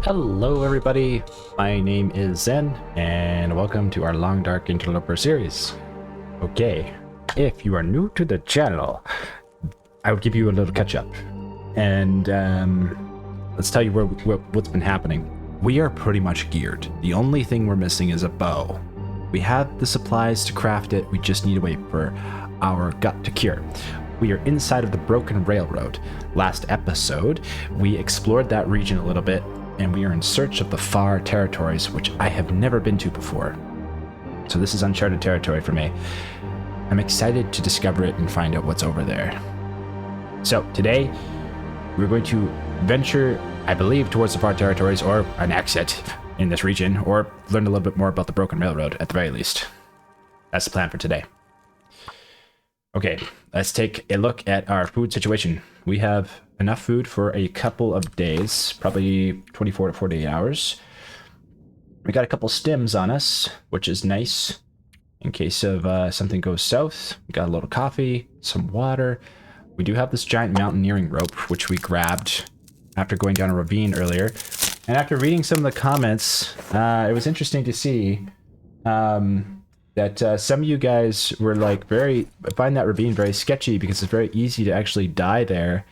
Hello everybody, my name is Zen, and welcome to our Long Dark Interloper series. Okay, if you are new to the channel, I will give you a little catch-up, and let's tell you what's been happening. We are pretty much geared. The only thing we're missing is a bow. We have the supplies to craft it, we just need to wait for our gut to cure. We are inside of the Broken Railroad. Last episode, we explored that region a little bit, and we are in search of the far territories, which I have never been to before. So this is uncharted territory for me. I'm excited to discover it and find out what's over there. So today, we're going to venture, I believe, towards the far territories, or an exit in this region, or learn a little bit more about the Broken Railroad, at the very least. That's the plan for today. Okay, let's take a look at our food situation. We have enough food for a couple of days, probably 24 to 48 hours. We got a couple stims on us, which is nice in case of something goes south. We got a little coffee, some water. We do have this giant mountaineering rope, which we grabbed after going down a ravine earlier. And after reading some of the comments, it was interesting to see that some of you guys were like find that ravine very sketchy because it's very easy to actually die there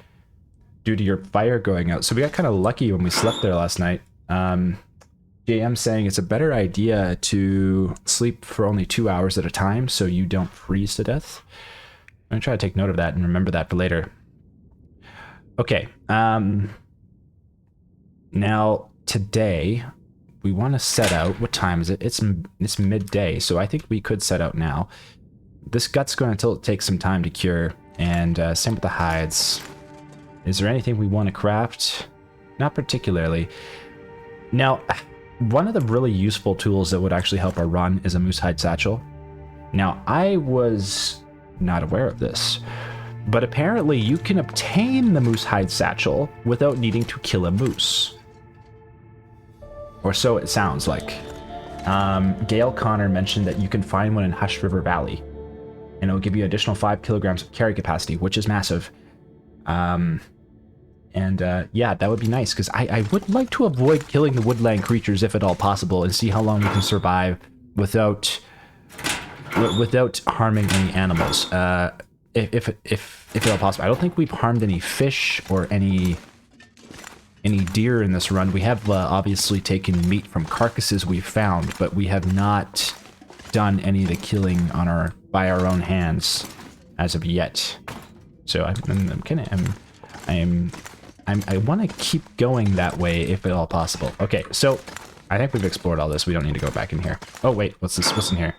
due to your fire going out. So we got kind of lucky when we slept there last night. JM saying it's a better idea to sleep for only 2 hours at a time so you don't freeze to death. I'm gonna try to take note of that and remember that for later. Okay, now today we want to set out. What time is it? It's midday, so I think we could set out now. This gut's going to take some time to cure, and same with the hides. Is there anything we want to craft? Not particularly. Now, one of the really useful tools that would actually help our run is a moose hide satchel. Now, I was not aware of this, but apparently you can obtain the moose hide satchel without needing to kill a moose. Or so it sounds like. Gail Connor mentioned that you can find one in Hush River Valley, and it'll give you additional 5 kilograms of carry capacity, which is massive. Yeah, that would be nice, because I would like to avoid killing the woodland creatures if at all possible, and see how long we can survive without harming any animals. If at all possible. I don't think we've harmed any fish or any deer in this run. We have obviously taken meat from carcasses we've found, but we have not done any of the killing by our own hands as of yet. So I want to keep going that way if at all possible. Okay, so I think we've explored all this. We don't need to go back in here. Oh wait, what's this? What's in here?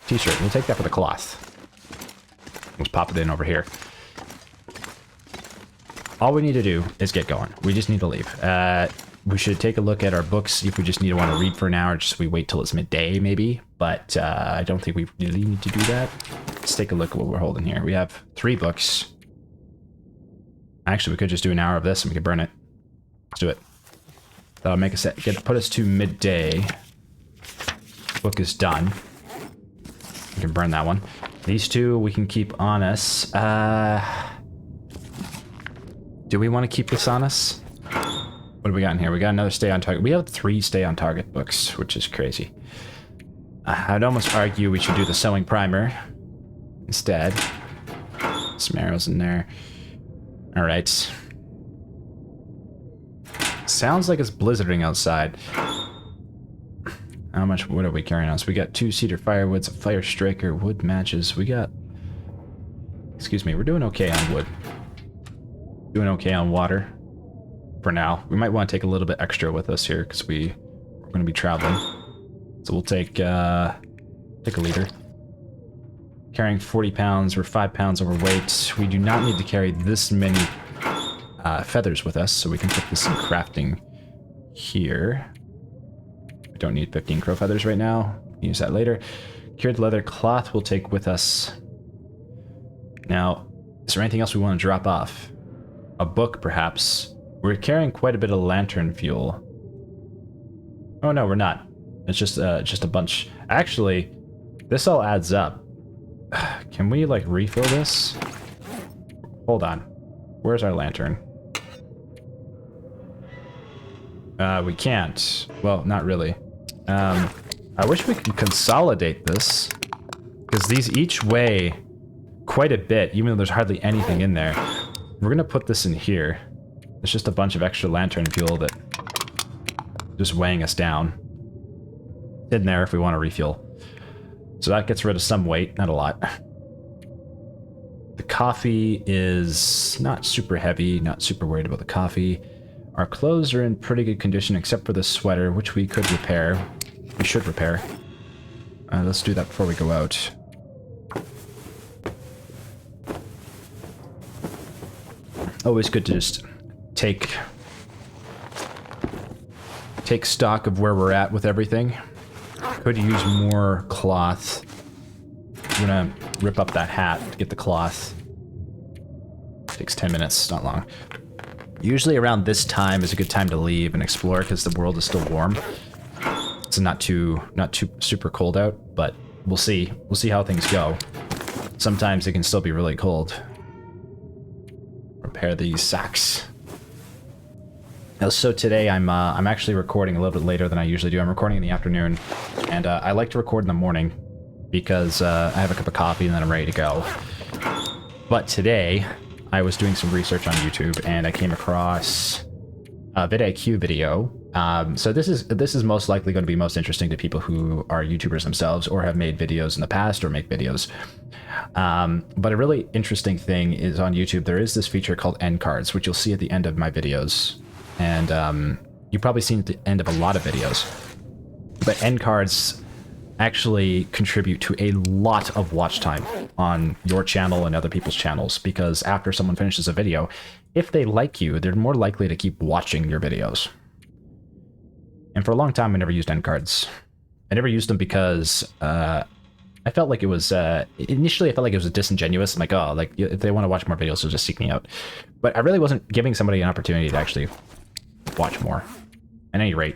T-shirt. We'll take that for the cloth. Let's pop it in over here. All we need to do is get going. We just need to leave. We should take a look at our books, see if we just want to read for an hour, just we wait till it's midday, maybe. But I don't think we really need to do that. Let's take a look at what we're holding here. We have 3 books. Actually, we could just do an hour of this and we could burn it. Let's do it. That'll make us put us to midday. Book is done. We can burn that one. These 2 we can keep on us. Do we want to keep this on us? What do we got in here? We got another stay on target. We have 3 stay on target books, which is crazy. I'd almost argue we should do the sewing primer instead. Some arrows in there. All right. Sounds like it's blizzarding outside. How much wood are we carrying on us? We got 2 cedar firewoods, a fire striker, wood matches. We got... Excuse me, we're doing okay on wood. Doing okay on water for now. We might want to take a little bit extra with us here because we're going to be traveling. So we'll take a liter. Carrying 40 pounds, we're 5 pounds overweight. We do not need to carry this many feathers with us, so we can put this in crafting here. We don't need 15 crow feathers right now. Use that later. Cured leather cloth we'll take with us. Now, is there anything else we want to drop off? A book, perhaps. We're carrying quite a bit of lantern fuel. Oh no, we're not. It's just a bunch. Actually, this all adds up. Can we like refill this? Hold on. Where's our lantern? We can't. Well, not really. I wish we could consolidate this, because these each weigh quite a bit, even though there's hardly anything in there. We're gonna put this in here. It's just a bunch of extra lantern fuel that just weighing us down. In there if we want to refuel. So that gets rid of some weight, not a lot. The coffee is not super heavy, not super worried about the coffee. Our clothes are in pretty good condition except for the sweater, which we could repair. We should repair. Let's do that before we go out. Always good to just take stock of where we're at with everything. Could use more cloth. I'm gonna rip up that hat to get the cloth. Takes 10 minutes, not long. Usually around this time is a good time to leave and explore because the world is still warm. It's not too super cold out, but we'll see. We'll see how things go. Sometimes it can still be really cold. Repair these sacks. So today I'm actually recording a little bit later than I usually do. I'm recording in the afternoon, and I like to record in the morning because I have a cup of coffee and then I'm ready to go. But today I was doing some research on YouTube and I came across a vidIQ video. So this is most likely going to be most interesting to people who are YouTubers themselves or have made videos in the past or make videos. But a really interesting thing is on YouTube there is this feature called end cards, which you'll see at the end of my videos. And you've probably seen at the end of a lot of videos. But end cards actually contribute to a lot of watch time on your channel and other people's channels, because after someone finishes a video, if they like you, they're more likely to keep watching your videos. And for a long time, I never used end cards. I never used them because I felt like it was, initially I felt like it was disingenuous. I'm like, oh, like if they want to watch more videos, they'll just seek me out. But I really wasn't giving somebody an opportunity to actually watch more. At any rate,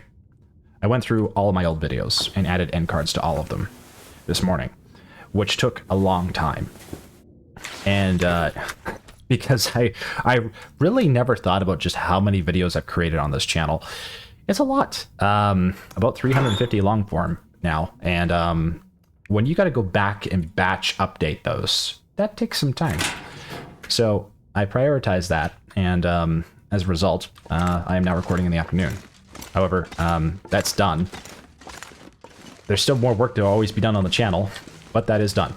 I went through all of my old videos and added end cards to all of them this morning, which took a long time. And because I really never thought about just how many videos I've created on this channel. It's a lot, about 350 long form now. And when you got to go back and batch update those, that takes some time. So I prioritize that, and as a result, I am now recording in the afternoon. However, that's done. There's still more work to always be done on the channel, but that is done.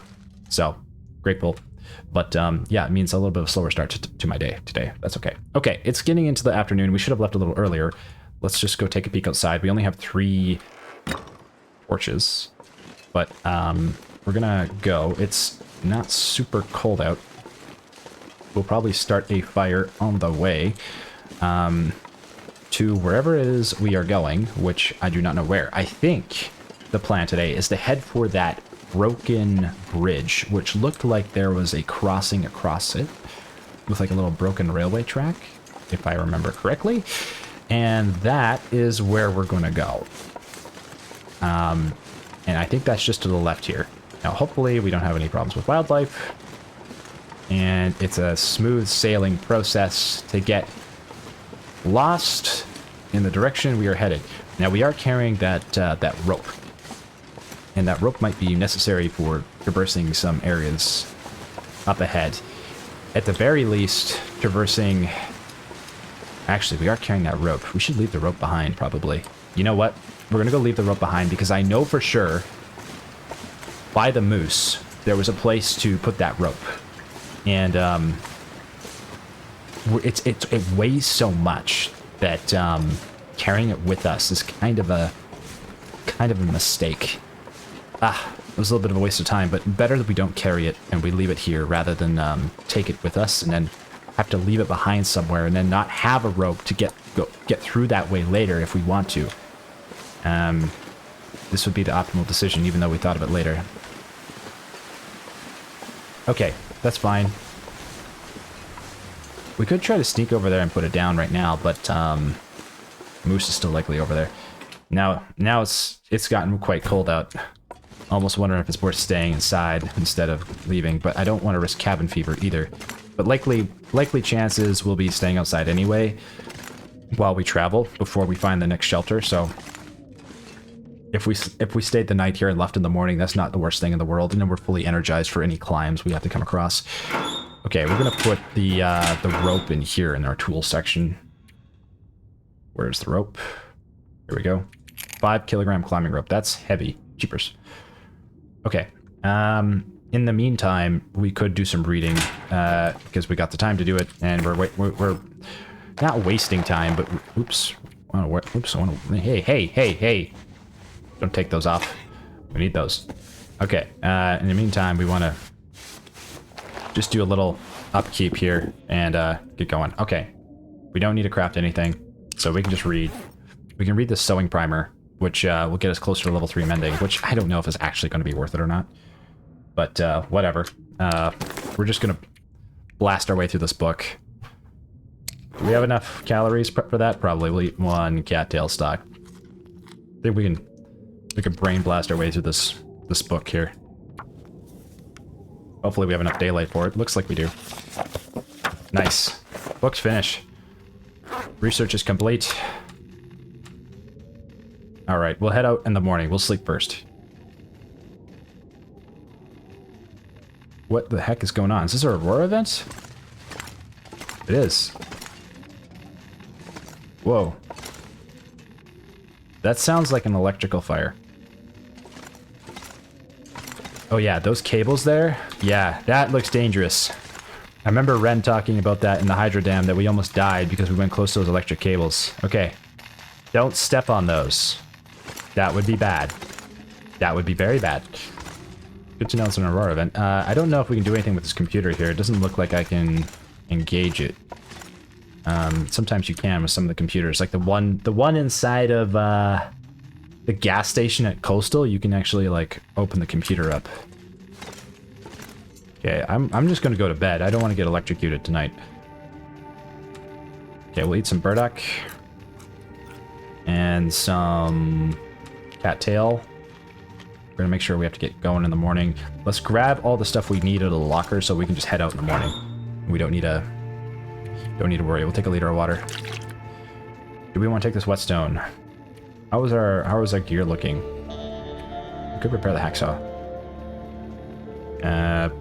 So, grateful. But yeah, it means a little bit of a slower start to my day today. That's okay. Okay, it's getting into the afternoon. We should have left a little earlier. Let's just go take a peek outside. We only have 3 torches, but we're gonna go. It's not super cold out. We'll probably start a fire on the way to wherever it is we are going, which I do not know where. I think the plan today is to head for that broken bridge, which looked like there was a crossing across it with like a little broken railway track, if I remember correctly. And that is where we're going to go. And I think that's just to the left here. Now, hopefully we don't have any problems with wildlife. And it's a smooth sailing process to get lost in the direction we are headed. Now, we are carrying that rope. And that rope might be necessary for traversing some areas up ahead. At the very least, traversing... Actually, we are carrying that rope. We should leave the rope behind, probably. You know what? We're going to go leave the rope behind because I know for sure by the moose there was a place to put that rope. And it weighs so much that carrying it with us is kind of a mistake. It was a little bit of a waste of time, but better that we don't carry it and we leave it here rather than take it with us and then have to leave it behind somewhere and then not have a rope to get through that way later if we want to. This would be the optimal decision, even though we thought of it later. Okay, that's fine. We could try to sneak over there and put it down right now, but moose is still likely over there. Now it's gotten quite cold out. Almost wondering if it's worth staying inside instead of leaving, but I don't want to risk cabin fever either. But likely chances we'll be staying outside anyway. while we travel before we find the next shelter. So if we stayed the night here and left in the morning, that's not the worst thing in the world, and then we're fully energized for any climbs we have to come across. Okay, we're gonna put the rope in here in our tool section. Where's the rope? Here we go. 5 kilogram climbing rope. That's heavy. Jeepers. Okay. In the meantime, we could do some reading because we got the time to do it, and we're not wasting time, but oops. Oops. Hey. Don't take those off. We need those. Okay. In the meantime, we want to just do a little upkeep here and get going. Okay. We don't need to craft anything, so we can just read. We can read the sewing primer, which will get us closer to level 3 mending, which I don't know if it's actually going to be worth it or not. But whatever. We're just going to blast our way through this book. Do we have enough calories for that? Probably. We'll eat 1 cattail stock. I think we can brain blast our way through this book here. Hopefully we have enough daylight for it. Looks like we do. Nice. Book's finished. Research is complete. Alright, we'll head out in the morning. We'll sleep first. What the heck is going on? Is this a Aurora event? It is. Whoa. That sounds like an electrical fire. Oh yeah, those cables there? Yeah, that looks dangerous. I remember Ren talking about that in the Hydro Dam, that we almost died because we went close to those electric cables. Okay. Don't step on those. That would be bad. That would be very bad. Good to know it's an Aurora event. I don't know if we can do anything with this computer here. It doesn't look like I can engage it. Sometimes you can with some of the computers. Like the one inside of the gas station at Coastal, you can actually like open the computer up. Okay, I'm just gonna go to bed. I don't want to get electrocuted tonight. Okay, we'll eat some burdock. And some cattail. We're gonna make sure we have to get going in the morning. Let's grab all the stuff we need out of the locker so we can just head out in the morning. We don't need to worry. We'll take a liter of water. Do we want to take this whetstone? How is our gear looking? We could repair the hacksaw.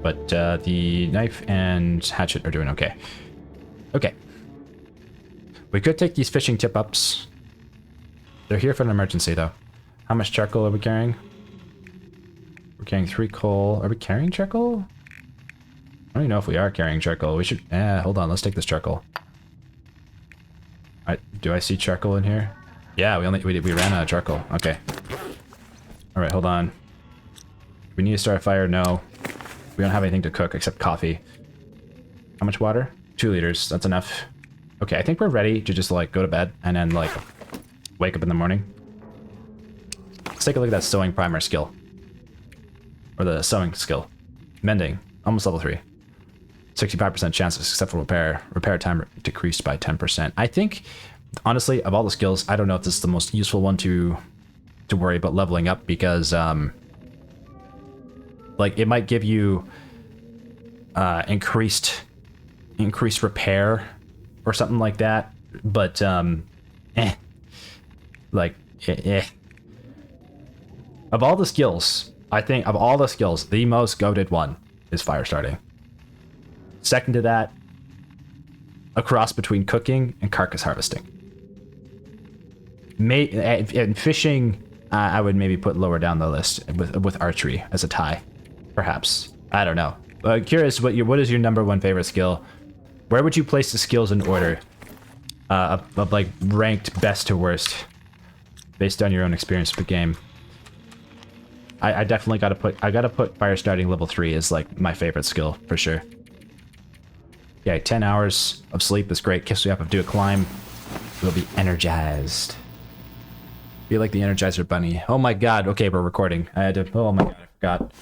But the knife and hatchet are doing okay. Okay. We could take these fishing tip-ups. They're here for an emergency, though. How much charcoal are we carrying? We're carrying 3 coal. Are we carrying charcoal? I don't even know if we are carrying charcoal. We should... hold on. Let's take this charcoal. Do I see charcoal in here? Yeah, we ran out of charcoal. Okay. Alright, hold on. We need to start a fire? No. We don't have anything to cook except coffee. How much water? 2 liters. That's enough. Okay, I think we're ready to just, like, go to bed and then, like, wake up in the morning. Let's take a look at that sewing primer skill. Or the sewing skill. Mending. Almost level 3. 65% chance of successful repair. Repair time decreased by 10%. I think, honestly, of all the skills, I don't know if this is the most useful one to worry about leveling up because, like, it might give you increased repair or something like that. But, Like, Of all the skills, I think, of all the skills, the most goated one is fire starting. Second to that, a cross between cooking and carcass harvesting. And fishing, I would maybe put lower down the list with archery as a tie, perhaps. I don't know. Curious, what is your #1 favorite skill? Where would you place the skills in order of like ranked best to worst, based on your own experience with the game? I definitely gotta put fire starting level 3 as like my favorite skill for sure. Yeah, 10 hours of sleep is great. Keeps you up. Do a climb. We'll be energized. Be like the Energizer Bunny. Oh my god. Okay, we're recording. I had to. Oh my god, I forgot.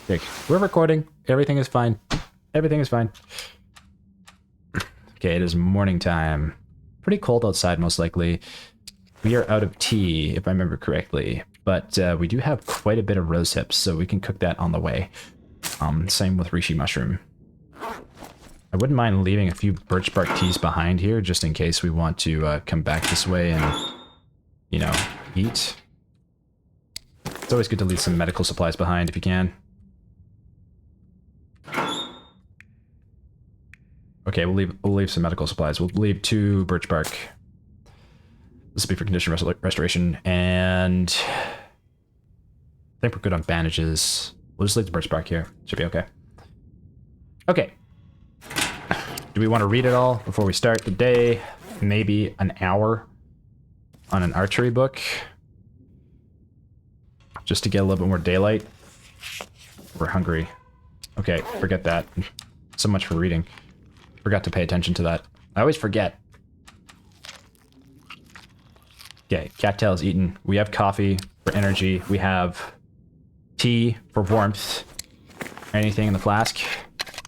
Okay, we're recording. Everything is fine. Everything is fine. Okay, it is morning time. Pretty cold outside, most likely. We are out of tea, if I remember correctly. But we do have quite a bit of rose hips, so we can cook that on the way. Same with reishi mushroom. I wouldn't mind leaving a few birch bark teas behind here, just in case we want to come back this way and, you know, eat. It's always good to leave some medical supplies behind if you can. Okay, we'll leave some medical supplies. We'll leave 2 birch bark. This will be for condition restoration, and I think we're good on bandages. We'll just leave the birch bark here. Should be okay. Okay. Do we want to read it all before we start the day? Maybe an hour on an archery book, just to get a little bit more daylight. We're hungry. Okay, forget that. So much for reading. Forgot to pay attention to that. I always forget. Okay, cattail is eaten. We have coffee for energy. We have tea for warmth. Anything in the flask?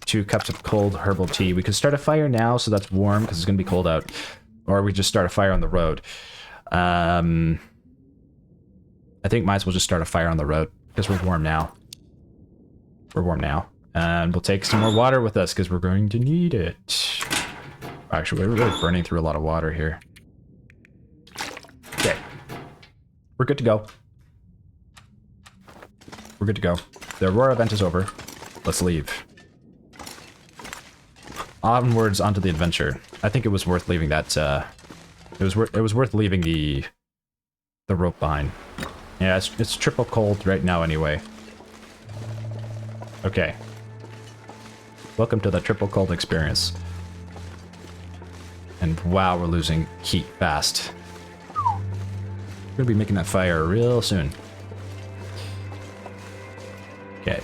2 cups of cold herbal tea. We could start a fire now, so that's warm because it's going to be cold out. Or we just start a fire on the road. I think might as well just start a fire on the road because we're warm now. We're warm now. And we'll take some more water with us because we're going to need it. Actually, we're really burning through a lot of water here. Okay. We're good to go. We're good to go. The Aurora event is over. Let's leave. Onwards onto the adventure. I think it was worth leaving that, it was worth leaving the rope behind. Yeah, it's triple cold right now anyway. Okay. Welcome to the triple cold experience. And wow, we're losing heat fast. We're gonna be making that fire real soon. Okay.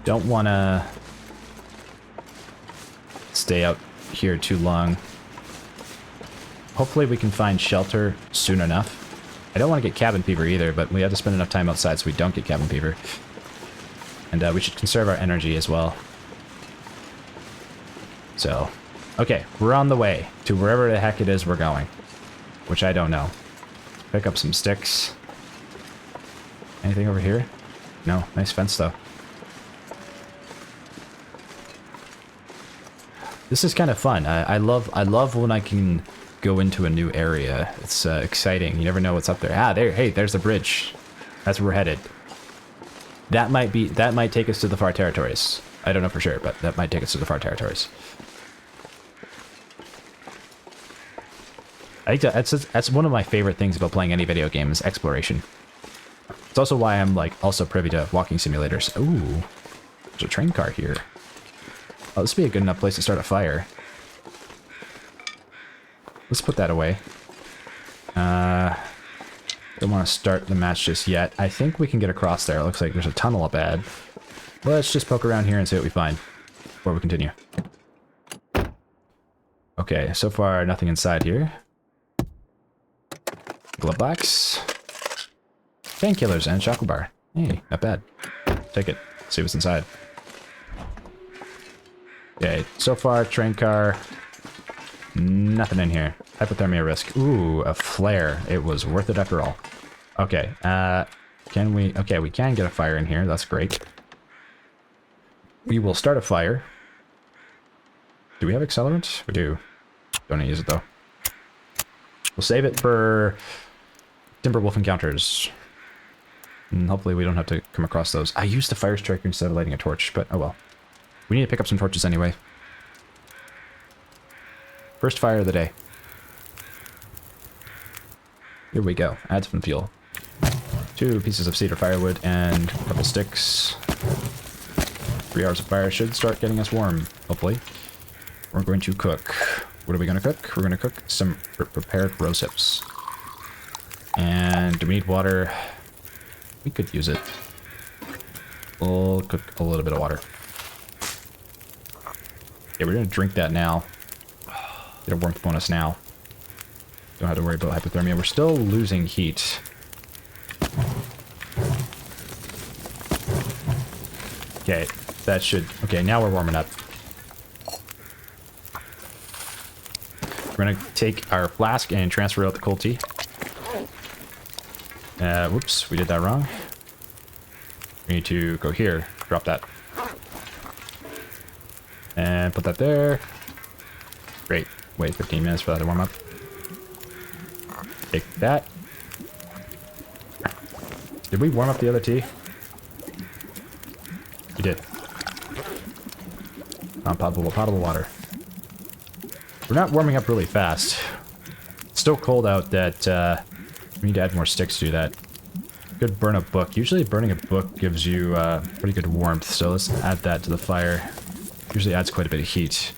Don't wanna stay out here too long. Hopefully we can find shelter soon enough. I don't want to get cabin fever either, but we have to spend enough time outside so we don't get cabin fever. And we should conserve our energy as well. So, okay, we're on the way to wherever the heck it is we're going. Which I don't know. Pick up some sticks. Anything over here? No, nice fence though. This is kind of fun. I love when I can go into a new area. It's exciting. You never know what's up there. Ah, there's the bridge. That's where we're headed. That might take us to the far territories. I don't know for sure, but that might take us to the far territories. I think that's one of my favorite things about playing any video game is exploration. It's also why I'm like also privy to walking simulators. Ooh, there's a train car here. Oh, this would be a good enough place to start a fire. Let's put that away. Don't want to start the match just yet. I think we can get across there. It looks like there's a tunnel up ahead. Let's just poke around here and see what we find before we continue. Okay, so far nothing inside here. Glove box. Painkillers and chocolate bar. Hey, not bad. Take it. See what's inside. Okay, so far train car. Nothing in here. Hypothermia risk. Ooh, a flare. It was worth it after all. Okay, can we... Okay, we can get a fire in here. That's great. We will start a fire. Do we have accelerant? We do. Don't need to use it, though. We'll save it for Timberwolf encounters. And hopefully we don't have to come across those. I used the fire striker instead of lighting a torch, but oh well. We need to pick up some torches anyway. First fire of the day. Here we go. Add some fuel. 2 pieces of cedar firewood and a couple sticks. 3 hours of fire should start getting us warm, hopefully. We're going to cook. What are we going to cook? We're going to cook some prepared rose hips. And do we need water? We could use it. We'll cook a little bit of water. Yeah, we're going to drink that now. Get a warmth bonus now. Don't have to worry about hypothermia. We're still losing heat. Okay, that should... Okay, now we're warming up. We're going to take our flask and transfer out the cold tea. Whoops, we did that wrong. We need to go here. Drop that. And put that there. Great. Wait 15 minutes for that to warm up. Take that. Did we warm up the other tea? We did. Potable water. We're not warming up really fast. It's still cold out that we need to add more sticks to do that. Could burn a book. Usually burning a book gives you pretty good warmth, so let's add that to the fire. Usually adds quite a bit of heat.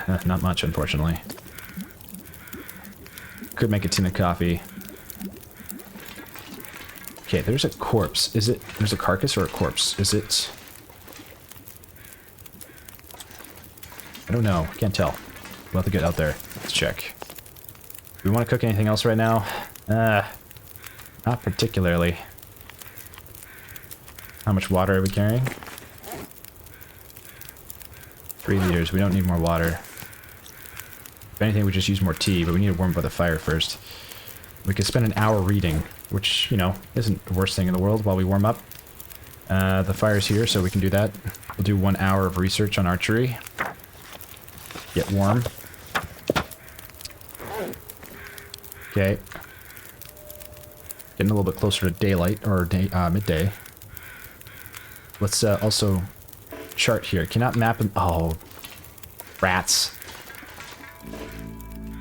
Not much, unfortunately. Could make a tin of coffee. Okay, there's a corpse. Is it... There's a carcass or a corpse? Is it... I don't know. Can't tell. We'll have to get out there. Let's check. Do we want to cook anything else right now? Not particularly. How much water are we carrying? 3 liters. We don't need more water. If anything, we just use more tea, but we need to warm up the fire first. We could spend an hour reading, which, you know, isn't the worst thing in the world while we warm up. The fire's here, so we can do that. We'll do 1 hour of research on archery. Get warm. Okay. Getting a little bit closer to daylight, or midday. Let's also chart here. Cannot map them. Oh, rats.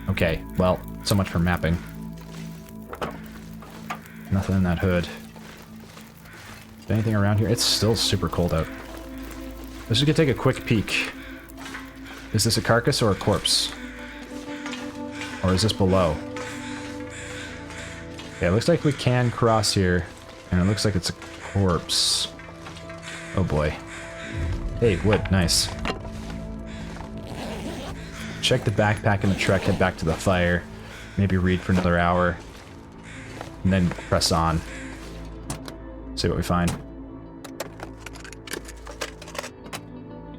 Okay, well, so much for mapping. Nothing in that hood. Is there anything around here? It's still super cold out. Let's just take a quick peek. Is this a carcass or a corpse? Or is this below? Okay, it looks like we can cross here. And it looks like it's a corpse. Oh boy. Hey, wood, nice. Check the backpack in the truck, head back to the fire. Maybe read for another hour. And then press on. See what we find.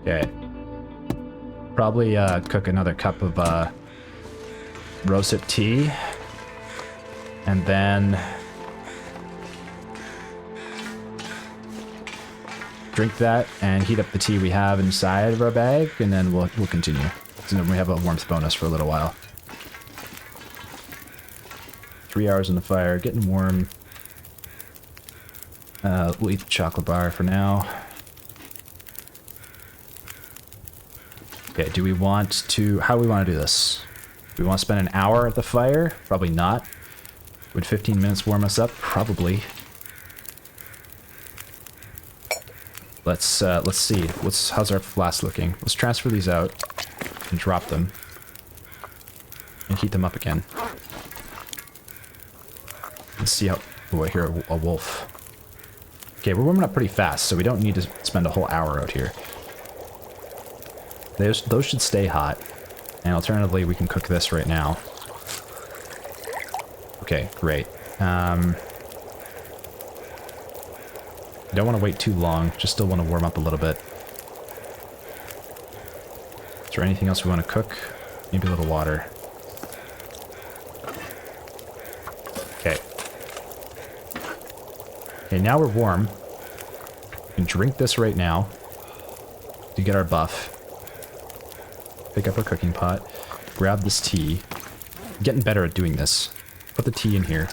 Okay. Probably cook another cup of roasted tea. And then drink that and heat up the tea we have inside of our bag, and then we'll continue. So then we have a warmth bonus for a little while. 3 hours in the fire, getting warm. We'll eat the chocolate bar for now. Okay, do we want to... How do we want to do this? Do we want to spend an hour at the fire? Probably not. Would 15 minutes warm us up? Probably. Let's see. How's our flask looking? Let's transfer these out and drop them. And heat them up again. Let's see how... Oh, I hear a wolf. Okay, we're warming up pretty fast, so we don't need to spend a whole hour out here. Those should stay hot. And alternatively, we can cook this right now. Okay, great. Don't want to wait too long, just still want to warm up a little bit. Is there anything else we want to cook? Maybe a little water. Okay. Okay, now we're warm. We can drink this right now to get our buff. Pick up our cooking pot. Grab this tea. I'm getting better at doing this. Put the tea in here.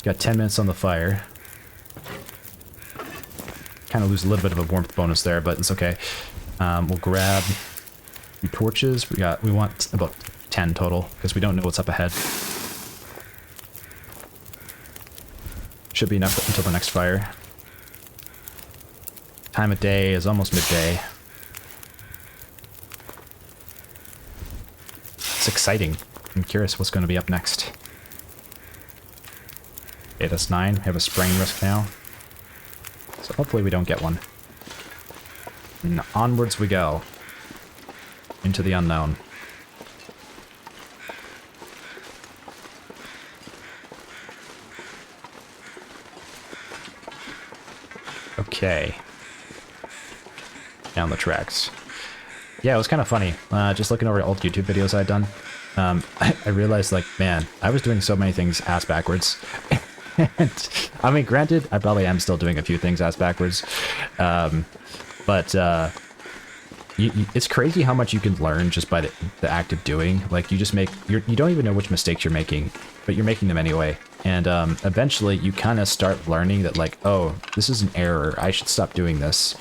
Got 10 minutes on the fire. Kind of lose a little bit of a warmth bonus there, but it's okay. We'll grab the torches. We want about 10 total because we don't know what's up ahead. Should be enough until the next fire. Time of day is almost midday. It's exciting. I'm curious what's going to be up next. Okay, that's 9. We have a spraying risk now. So hopefully we don't get one. And onwards we go. Into the unknown. Okay. Down the tracks. Yeah, it was kind of funny. Just looking over old YouTube videos I'd done. I realized, like, man, I was doing so many things ass backwards. And, I mean, granted, I probably am still doing a few things ass backwards. But it's crazy how much you can learn just by the act of doing. Like you just you don't even know which mistakes you're making, but you're making them anyway. And eventually you kind of start learning that like, oh, this is an error. I should stop doing this.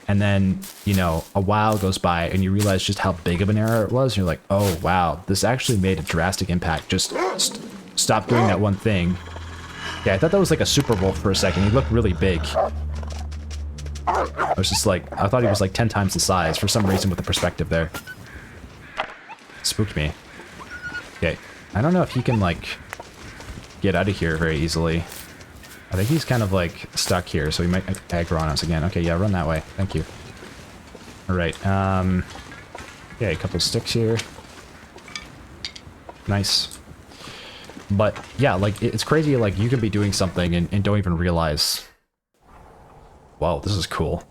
And then, you know, a while goes by and you realize just how big of an error it was. And you're like, oh, wow, this actually made a drastic impact. Just stop doing that one thing. Yeah, I thought that was like a super wolf for a second. He looked really big. I was just like, I thought he was like 10 times the size for some reason with the perspective there. Spooked me. Okay, I don't know if he can like get out of here very easily. I think he's kind of like stuck here, so he might aggro on us again. Okay, yeah, run that way. Thank you. All right. Yeah, a couple sticks here. Nice. But yeah, like it's crazy. Like you can be doing something and don't even realize. Wow, this is cool.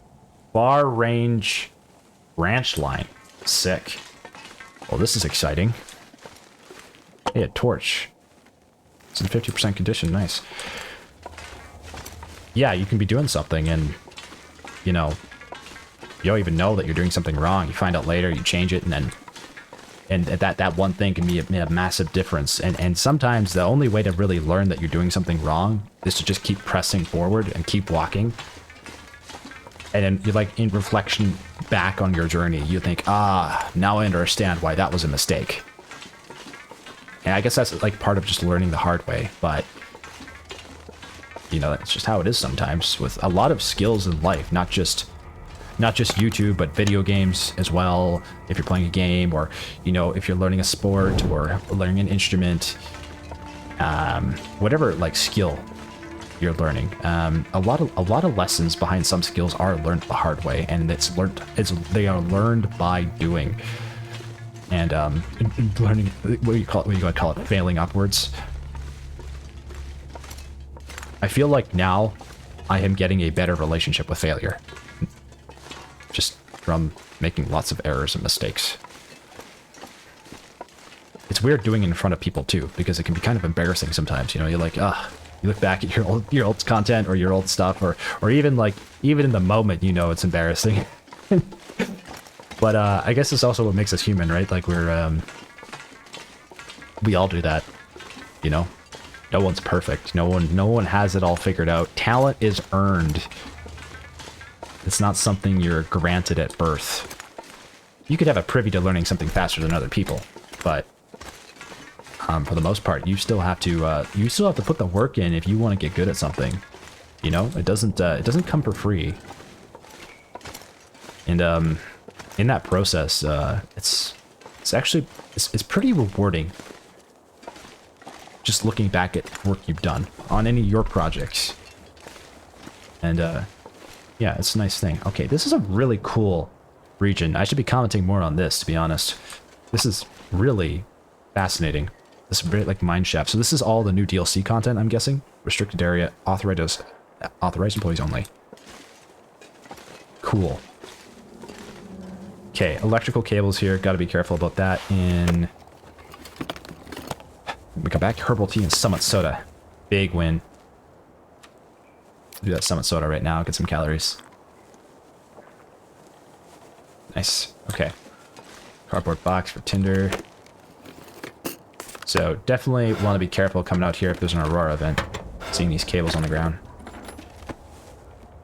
Far range branch line. Sick. Well, this is exciting. Hey, a torch. It's in 50% condition. Nice. Yeah, you can be doing something and, you know, you don't even know that you're doing something wrong. You find out later, you change it, and that one thing can be a massive difference. And sometimes the only way to really learn that you're doing something wrong is to just keep pressing forward and keep walking. And then you're like in reflection back on your journey, you think, ah, now I understand why that was a mistake. And I guess that's like part of just learning the hard way, but you know, that's just how it is sometimes with a lot of skills in life, not just YouTube, but video games as well. If you're playing a game, or you know, if you're learning a sport or learning an instrument, whatever like skill you're learning, a lot of lessons behind some skills are learned the hard way, and they are learned by doing. And learning, what do you call it, failing upwards. I feel like now I am getting a better relationship with failure. Just from making lots of errors and mistakes. It's weird doing it in front of people too, because it can be kind of embarrassing sometimes. You know, you're like, you look back at your old content or your old stuff, or even in the moment, you know, it's embarrassing. But I guess it's also what makes us human, right? Like we all do that, you know? No one's perfect. No one has it all figured out. Talent is earned. It's not something you're granted at birth. You could have a privy to learning something faster than other people, but for the most part, you still have to put the work in if you want to get good at something. You know, it doesn't come for free. And in that process, it's pretty rewarding. Just looking back at work you've done on any of your projects. And yeah, it's a nice thing. Okay, this is a really cool region. I should be commenting more on this, to be honest. This is really fascinating. This is very like mine shaft. So this is all the new DLC content, I'm guessing. Restricted area, authorized employees only. Cool. Okay, electrical cables here. Got to be careful about that. In we come back, herbal tea and summit soda. Big win. Do that summit soda right now, get some calories. Nice. Okay. Cardboard box for tinder. So definitely want to be careful coming out here if there's an Aurora event. Seeing these cables on the ground.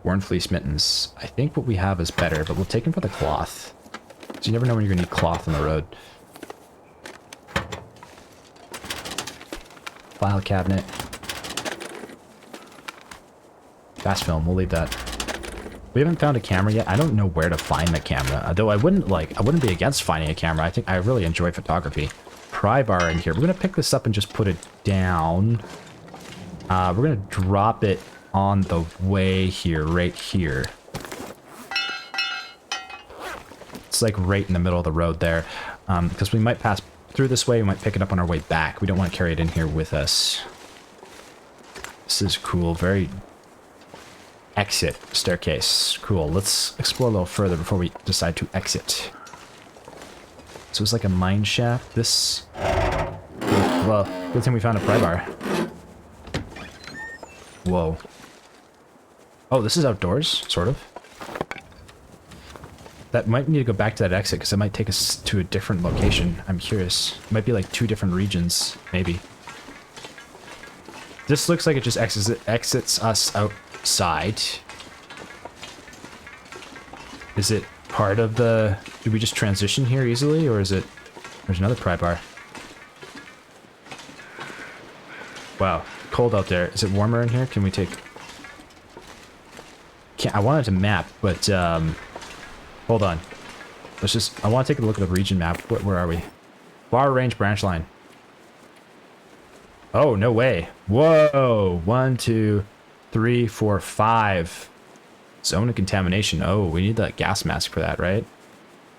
Worn fleece mittens. I think what we have is better, but we'll take them for the cloth. So you never know when you're going to need cloth on the road. File cabinet. Fast film, we'll leave that. We haven't found a camera yet. I don't know where to find the camera. Though I wouldn't be against finding a camera. I think I really enjoy photography. Pry bar in here. We're gonna pick this up and just put it down. We're gonna drop it on the way here, right here. It's like right in the middle of the road there. Because we might pass through this way, we might pick it up on our way back. We don't want to carry it in here with us. This is cool. Very exit staircase. Cool. Let's explore a little further before we decide to exit. So it's like a mine shaft. This... Well, good thing we found a pry bar. Whoa. Oh, this is outdoors, sort of. that might need to go back to that exit because it might take us to a different location. I'm curious. It might be like 2 different regions, maybe. This looks like it just exits us outside. Is it part of the... Do we just transition here easily, or is it... There's another pry bar. Wow, cold out there. Is it warmer in here? Can we take... I wanted to map, but hold on. Let's just... I want to take a look at the region map. Where are we? Far range branch line. Oh, no way. Whoa. 1, 2, 3, 4, 5. Zone of contamination. Oh, we need that gas mask for that, right?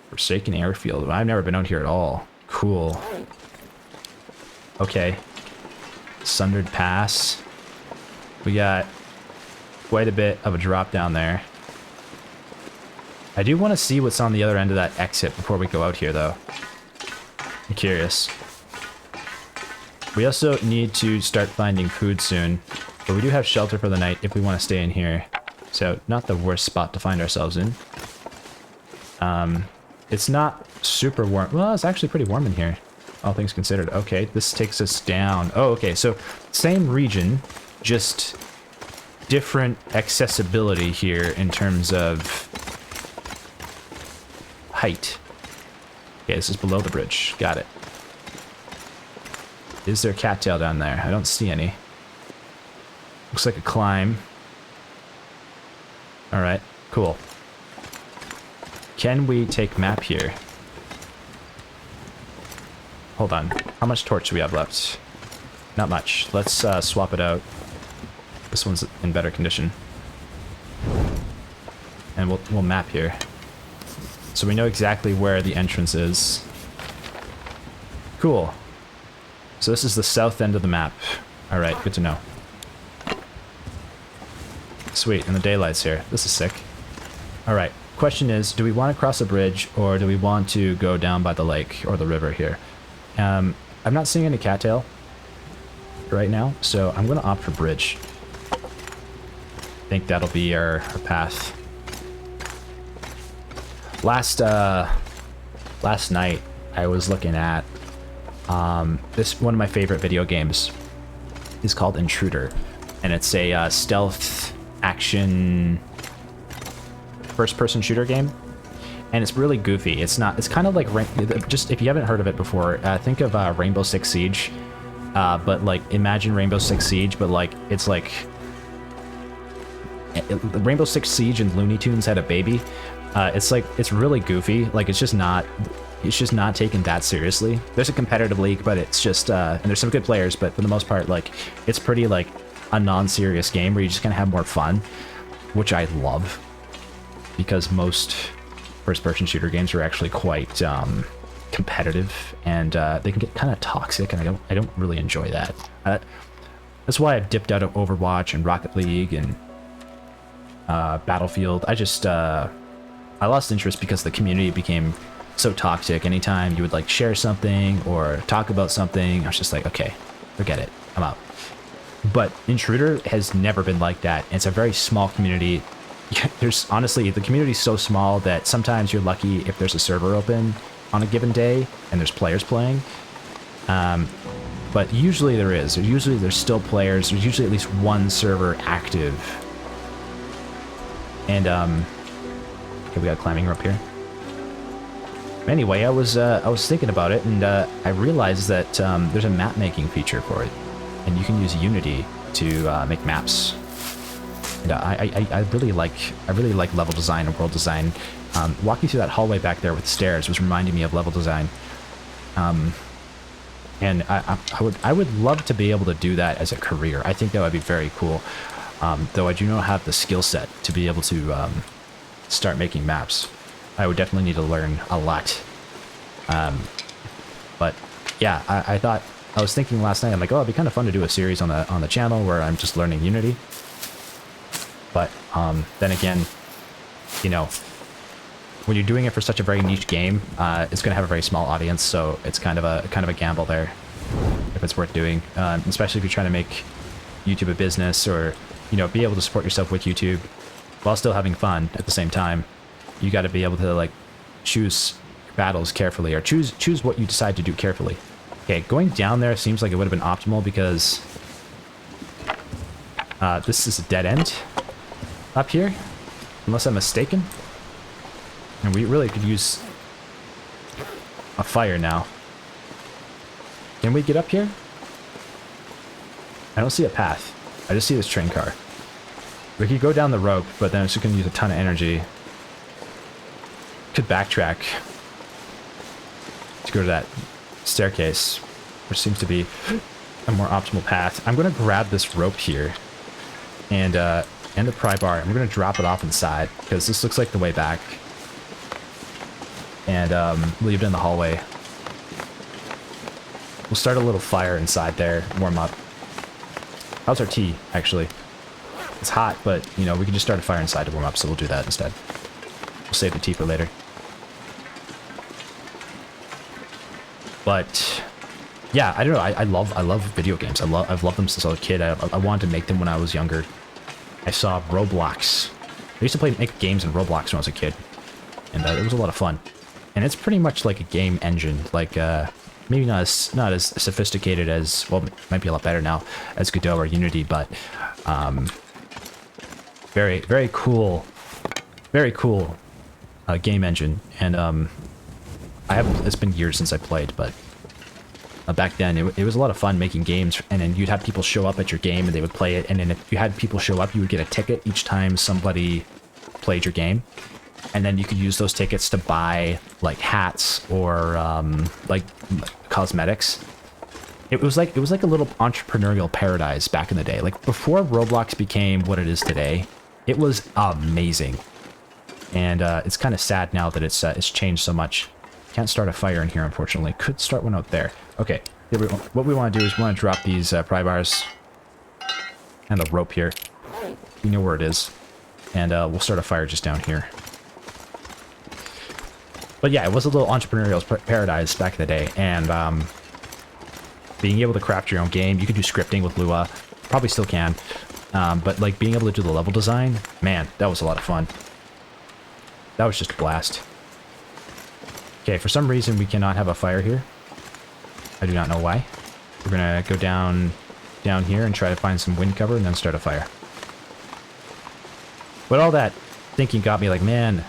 Forsaken airfield. I've never been out here at all. Cool. Okay. Sundered Pass. We got quite a bit of a drop down there. I do want to see what's on the other end of that exit before we go out here, though. I'm curious. We also need to start finding food soon, but we do have shelter for the night if we want to stay in here. So, not the worst spot to find ourselves in. It's not super warm. Well, it's actually pretty warm in here, all things considered. Okay, this takes us down. Oh, okay, so same region, just different accessibility here in terms of height. Okay, this is below the bridge. Got it. Is there cattail down there? I don't see any. Looks like a climb. Alright, cool. Can we take map here? Hold on. How much torch do we have left? Not much. Let's swap it out. This one's in better condition. And we'll map here. So we know exactly where the entrance is. Cool. So this is the south end of the map. Alright, good to know. Sweet, and the daylight's here. This is sick. Alright, question is, do we want to cross a bridge, or do we want to go down by the lake, or the river here? I'm not seeing any cattail right now, so I'm going to opt for bridge. I think that'll be our path. Last night, I was looking at this one of my favorite video games. Is called Intruder, and it's a stealth action first-person shooter game, and it's really goofy. It's kind of like, just if you haven't heard of it before, think of Rainbow Six Siege, but like imagine Rainbow Six Siege, but like it's like Rainbow Six Siege and Looney Tunes had a baby. It's really goofy. Like it's just not taken that seriously. There's a competitive league, but it's just and there's some good players, but for the most part, like it's pretty like a non-serious game where you just kind of have more fun, which I love, because most first-person shooter games are actually quite competitive, and they can get kind of toxic, and I don't really enjoy that. That's why I've dipped out of Overwatch and Rocket League and Battlefield. I lost interest because the community became so toxic. Anytime you would like share something or talk about something, I was just like, okay, forget it, I'm out. But Intruder has never been like that. It's a very small community. There's honestly, the community's so small that sometimes you're lucky if there's a server open on a given day and there's players playing. But usually there is. Usually there's still players. There's usually at least one server active. And okay, we got a climbing rope here. Anyway, I was thinking about it, and I realized that there's a map making feature for it, and you can use Unity to make maps. And I really like level design and world design. Walking through that hallway back there with the stairs was reminding me of level design. And I would love to be able to do that as a career. I think that would be very cool. Though I do not have the skill set to be able to start making maps. I would definitely need to learn a lot. But yeah, I was thinking last night, I'm like, oh, it'd be kind of fun to do a series on the channel where I'm just learning Unity. But then again, you know, when you're doing it for such a very niche game, it's going to have a very small audience, so it's kind of a gamble there, if it's worth doing. Especially if you're trying to make YouTube a business, or you know, be able to support yourself with YouTube while still having fun at the same time. You got to be able to like choose battles carefully, or choose what you decide to do carefully. Okay, going down there seems like it would have been optimal because this is a dead end up here, unless I'm mistaken. And we really could use a fire now. Can we get up here? I don't see a path. I just see this train car. We could go down the rope, but then it's just going to use a ton of energy. Could backtrack to go to that staircase, which seems to be a more optimal path. I'm going to grab this rope here and the pry bar. I'm going to drop it off inside because this looks like the way back. And leave it in the hallway. We'll start a little fire inside there, warm up. How's our tea, actually? It's hot, but, you know, we can just start a fire inside to warm up, so we'll do that instead. We'll save the tea for later. But, yeah, I don't know. I love video games. I've loved them since I was a kid. I wanted to make them when I was younger. I saw Roblox. I used to make games in Roblox when I was a kid. And it was a lot of fun. And it's pretty much like a game engine, like maybe not as sophisticated as, well, it might be a lot better now, as Godot or Unity, but very cool game engine. And it's been years since I played, but back then it was a lot of fun making games, and then you'd have people show up at your game and they would play it, and then if you had people show up, you would get a ticket each time somebody played your game. And then you could use those tickets to buy like hats or like cosmetics. It was like a little entrepreneurial paradise back in the day. Like before Roblox became what it is today, it was amazing. And it's kind of sad now that it's changed so much. Can't start a fire in here, unfortunately. Could start one out there. Okay, what we want to do is we want to drop these pry bars and the rope here. We know where it is, and we'll start a fire just down here. But yeah, it was a little entrepreneurial paradise back in the day, and being able to craft your own game, you could do scripting with Lua, probably still can, but like being able to do the level design, man, that was a lot of fun. That was just a blast. Okay, for some reason we cannot have a fire here. I do not know why. We're gonna go down here and try to find some wind cover and then start a fire. But all that thinking got me like, man,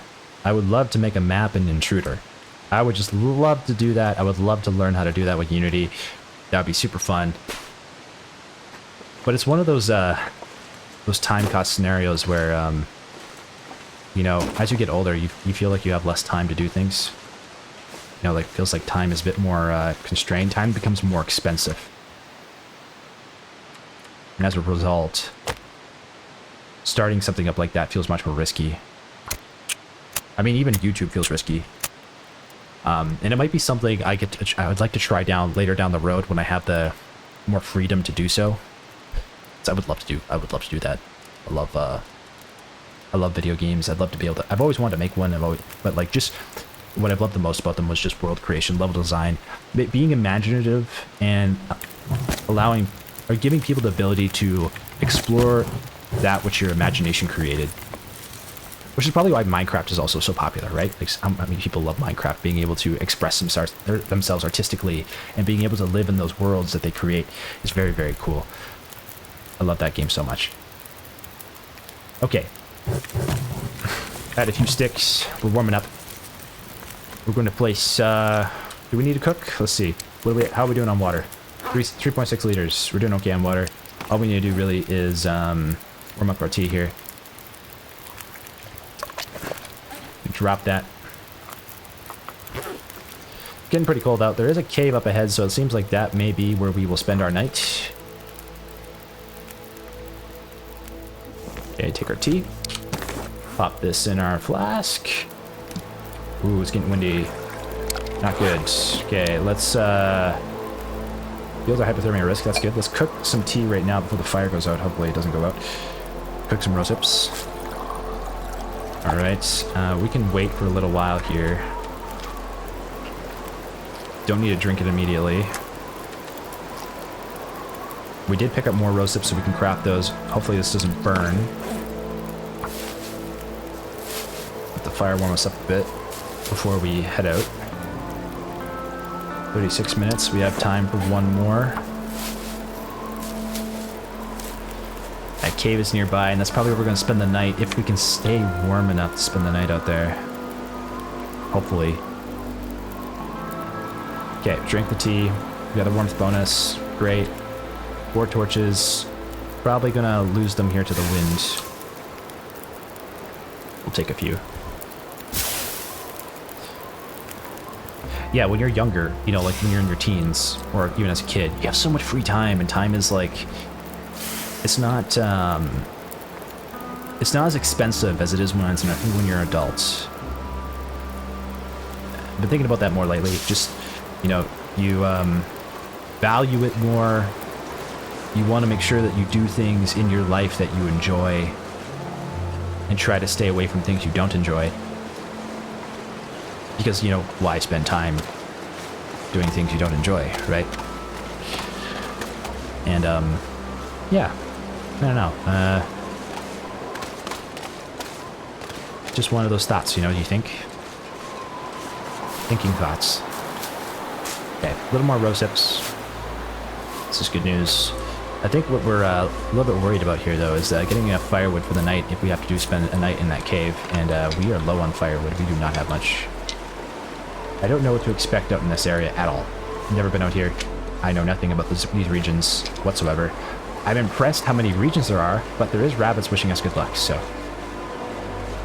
I would love to make a map in Intruder. I would just love to do that. I would love to learn how to do that with Unity. That would be super fun. But it's one of those time cost scenarios where, you know, as you get older, you feel like you have less time to do things. You know, like feels like time is a bit more constrained. Time becomes more expensive. And as a result, starting something up like that feels much more risky. I mean, even YouTube feels risky. And it might be something I would like to try later down the road when I have the more freedom to do so. So I would love to do that. I love video games. I'd love to be able to. I've always wanted to make one. But like just what I've loved the most about them was just world creation, level design, being imaginative, and allowing or giving people the ability to explore that which your imagination created. Which is probably why Minecraft is also so popular, right? Like, I mean, people love Minecraft. Being able to express themselves artistically and being able to live in those worlds that they create is very, very cool. I love that game so much. Okay. Add a few sticks. We're warming up. We're going to place... do we need to cook? Let's see. How are we doing on water? 3.6 liters. We're doing okay on water. All we need to do really is warm up our tea here. Drop that. Getting pretty cold out. There is a cave up ahead, so it seems like that may be where we will spend our night. Okay, take our tea. Pop this in our flask. Ooh, it's getting windy. Not good. Okay, let's Feels our hypothermia risk, that's good. Let's cook some tea right now before the fire goes out. Hopefully it doesn't go out. Cook some rose hips. Alright, we can wait for a little while here. Don't need to drink it immediately. We did pick up more rose hips so we can craft those. Hopefully this doesn't burn. Let the fire warm us up a bit. before we head out. 36 minutes. We have time for one more. That cave is nearby, and that's probably where we're going to spend the night, if we can stay warm enough to spend the night out there. Hopefully. Okay, drink the tea. We got a warmth bonus. Great. 4 torches. Probably going to lose them here to the wind. We'll take a few. Yeah, when you're younger, you know, like when you're in your teens, or even as a kid, you have so much free time, and time is like... It's not as expensive as it is when you're an adult. I've been thinking about that more lately. Just, you know, you value it more. You want to make sure that you do things in your life that you enjoy, and try to stay away from things you don't enjoy. Because, you know, why spend time doing things you don't enjoy, right? And, yeah. I don't know. Just one of those thoughts, you know, you think? Thinking thoughts. Okay, a little more rose hips. This is good news. I think what we're a little bit worried about here, though, is getting enough firewood for the night if we have to spend a night in that cave. And we are low on firewood. We do not have much. I don't know what to expect out in this area at all. Never been out here. I know nothing about these regions whatsoever. I'm impressed how many regions there are, but there is rabbits wishing us good luck, so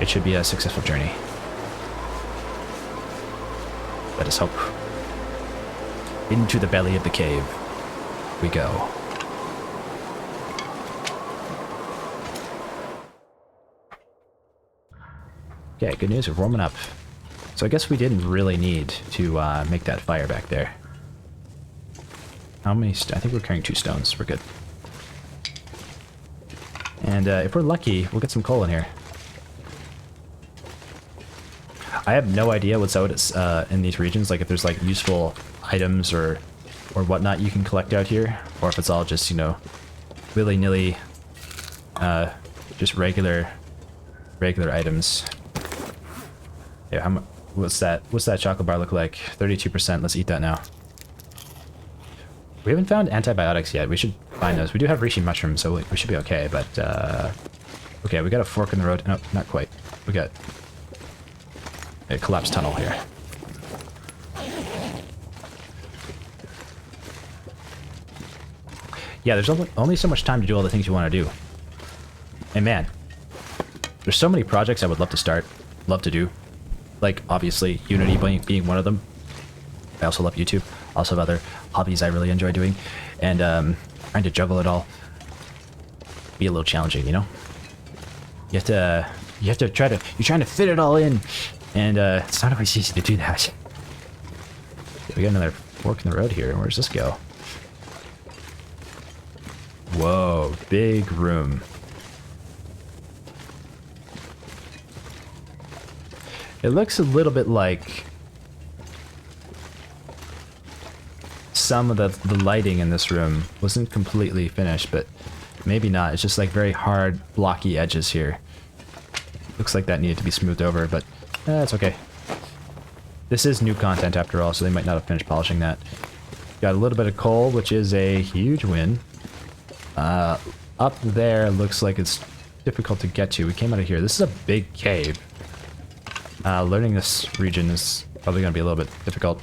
it should be a successful journey. Let us hope. Into the belly of the cave we go. Okay, good news, we're warming up. So I guess we didn't really need to make that fire back there. How many? I think we're carrying 2 stones. We're good. And if we're lucky, we'll get some coal in here. I have no idea what's out in these regions, like if there's like useful items or whatnot you can collect out here, or if it's all just, you know, willy-nilly, just regular items. Yeah, what's that chocolate bar look like? 32%. Let's eat that now. We haven't found antibiotics yet. We should find those. We do have reishi mushrooms, so we should be okay, but, okay, we got a fork in the road. No, not quite. We got a collapsed tunnel here. Yeah, there's only so much time to do all the things you want to do. And man, there's so many projects I would love to start, love to do. Like, obviously, Unity being one of them. I also love YouTube. I also have other hobbies I really enjoy doing. And trying to juggle it all be a little challenging, you know? You have to try to... You're trying to fit it all in. And it's not always easy to do that. We got another fork in the road here. Where's this go? Whoa, big room. It looks a little bit like some of the lighting in this room wasn't completely finished, but maybe not. It's just like very hard, blocky edges here. Looks like that needed to be smoothed over, but it's okay. This is new content after all, so they might not have finished polishing that. Got a little bit of coal, which is a huge win. Up there looks like it's difficult to get to. We came out of here. This is a big cave. Learning this region is probably going to be a little bit difficult.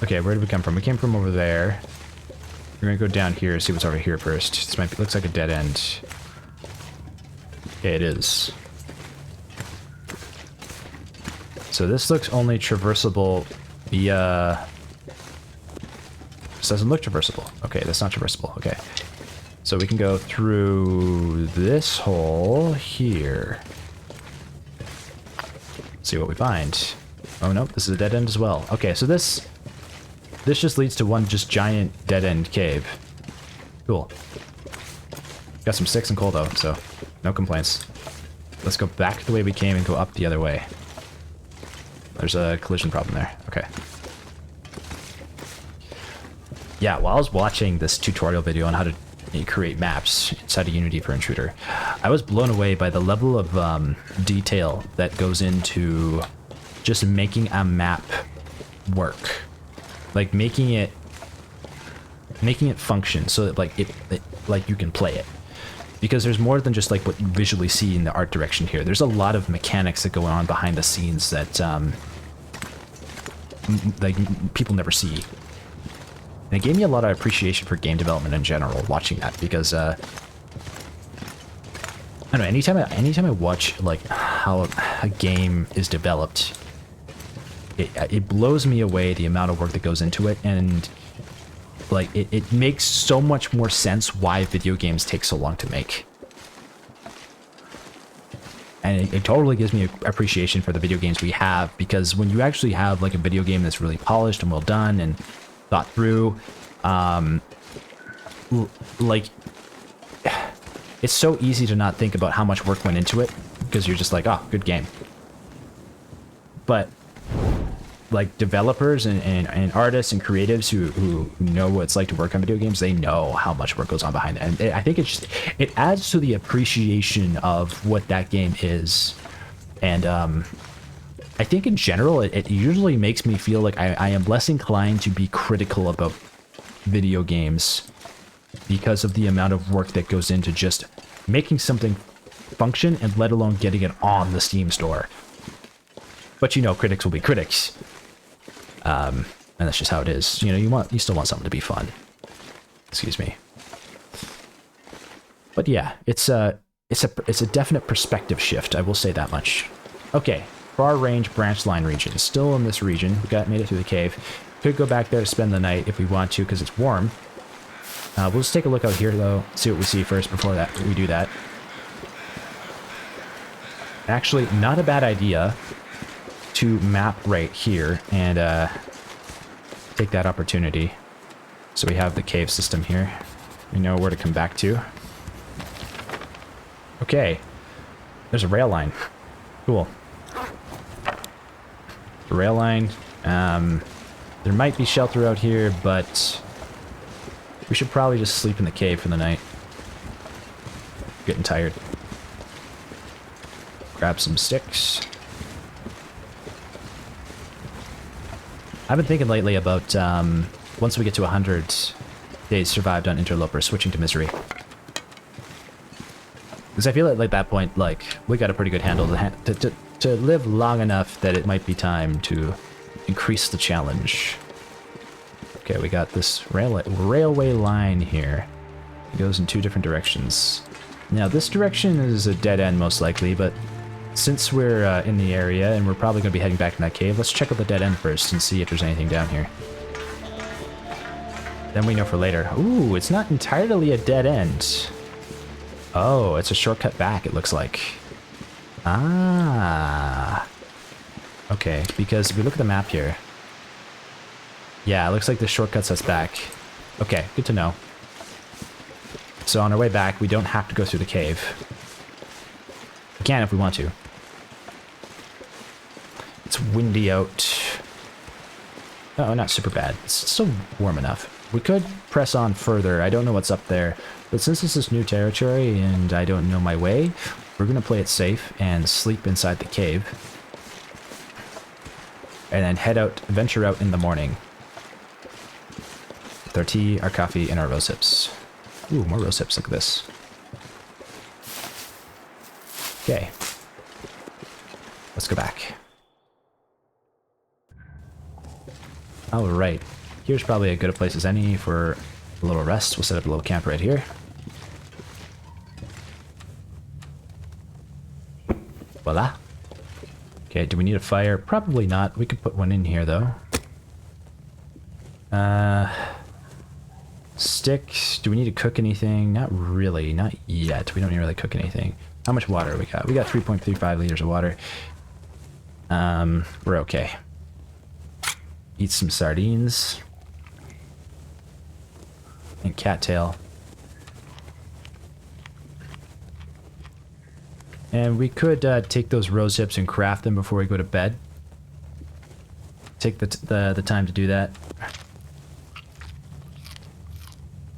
Okay, where did we come from? We came from over there. We're going to go down here and see what's over here first. This might be, looks like a dead end. Okay, it is. So this looks only traversable via... This doesn't look traversable. Okay, that's not traversable. Okay. So we can go through this hole here. See what we find. Oh no, this is a dead end as well. Okay, so this just leads to one just giant dead end cave. Cool. Got some sticks and coal though, so no complaints. Let's go back the way we came and go up the other way. There's a collision problem there. Okay. Yeah, while I was watching this tutorial video on how to create maps inside of Unity for Intruder, I was blown away by the level of detail that goes into just making a map work, like making it function so that like it like you can play it. Because there's more than just like what you visually see in the art direction here. There's a lot of mechanics that go on behind the scenes that like people never see. And it gave me a lot of appreciation for game development in general watching that, because I don't know, anytime I watch like how a game is developed, it blows me away the amount of work that goes into it, and like it makes so much more sense why video games take so long to make. And it totally gives me appreciation for the video games we have, because when you actually have like a video game that's really polished and well done and thought through, like it's so easy to not think about how much work went into it, because you're just like, oh, good game. But like developers and artists and creatives who know what it's like to work on video games, they know how much work goes on behind it. And I think it adds to the appreciation of what that game is. And I think in general, it usually makes me feel like I am less inclined to be critical about video games, because of the amount of work that goes into just making something function, and let alone getting it on the Steam store. But you know, critics will be critics. And that's just how it is. You know, you still want something to be fun. Excuse me. But yeah, it's a definite perspective shift, I will say that much. Okay, far range branch line region. Still in this region. We made it through the cave. Could go back there to spend the night if we want to, because it's warm. We'll just take a look out here though, see what we see first before we do that. Actually, not a bad idea to map right here and take that opportunity. So we have the cave system here. We know where to come back to. Okay, there's a rail line. Cool. The rail line. There might be shelter out here, but we should probably just sleep in the cave for the night. Getting tired. Grab some sticks. I've been thinking lately about, once we get to 100 days survived on Interloper, switching to Misery. Because I feel like at that point, like, we got a pretty good handle to live long enough that it might be time to increase the challenge. Okay, we got this railway line here. It goes in two different directions. Now, this direction is a dead end most likely, but since we're in the area and we're probably going to be heading back in that cave, let's check out the dead end first and see if there's anything down here. Then we know for later. Ooh, it's not entirely a dead end. Oh, it's a shortcut back, it looks like. Ah. Okay, because if we look at the map here. Yeah, it looks like the shortcuts us back. Okay, good to know. So on our way back, we don't have to go through the cave. We can if we want to. It's windy out. Oh, not super bad. It's still warm enough. We could press on further. I don't know what's up there. But since this is new territory and I don't know my way, we're going to play it safe and sleep inside the cave. And then venture out in the morning. With our tea, our coffee, and our rose hips. Ooh, more rose hips like this. Okay. Let's go back. Alright. Here's probably as good a place as any for a little rest. We'll set up a little camp right here. Voila. Okay, do we need a fire? Probably not. We could put one in here, though. Sticks. Do we need to cook anything? Not really. Not yet. We don't need to really cook anything. How much water we got? We got 3.35 liters of water. We're okay. Eat some sardines. And cattail. And we could take those rose hips and craft them before we go to bed. Take the time to do that.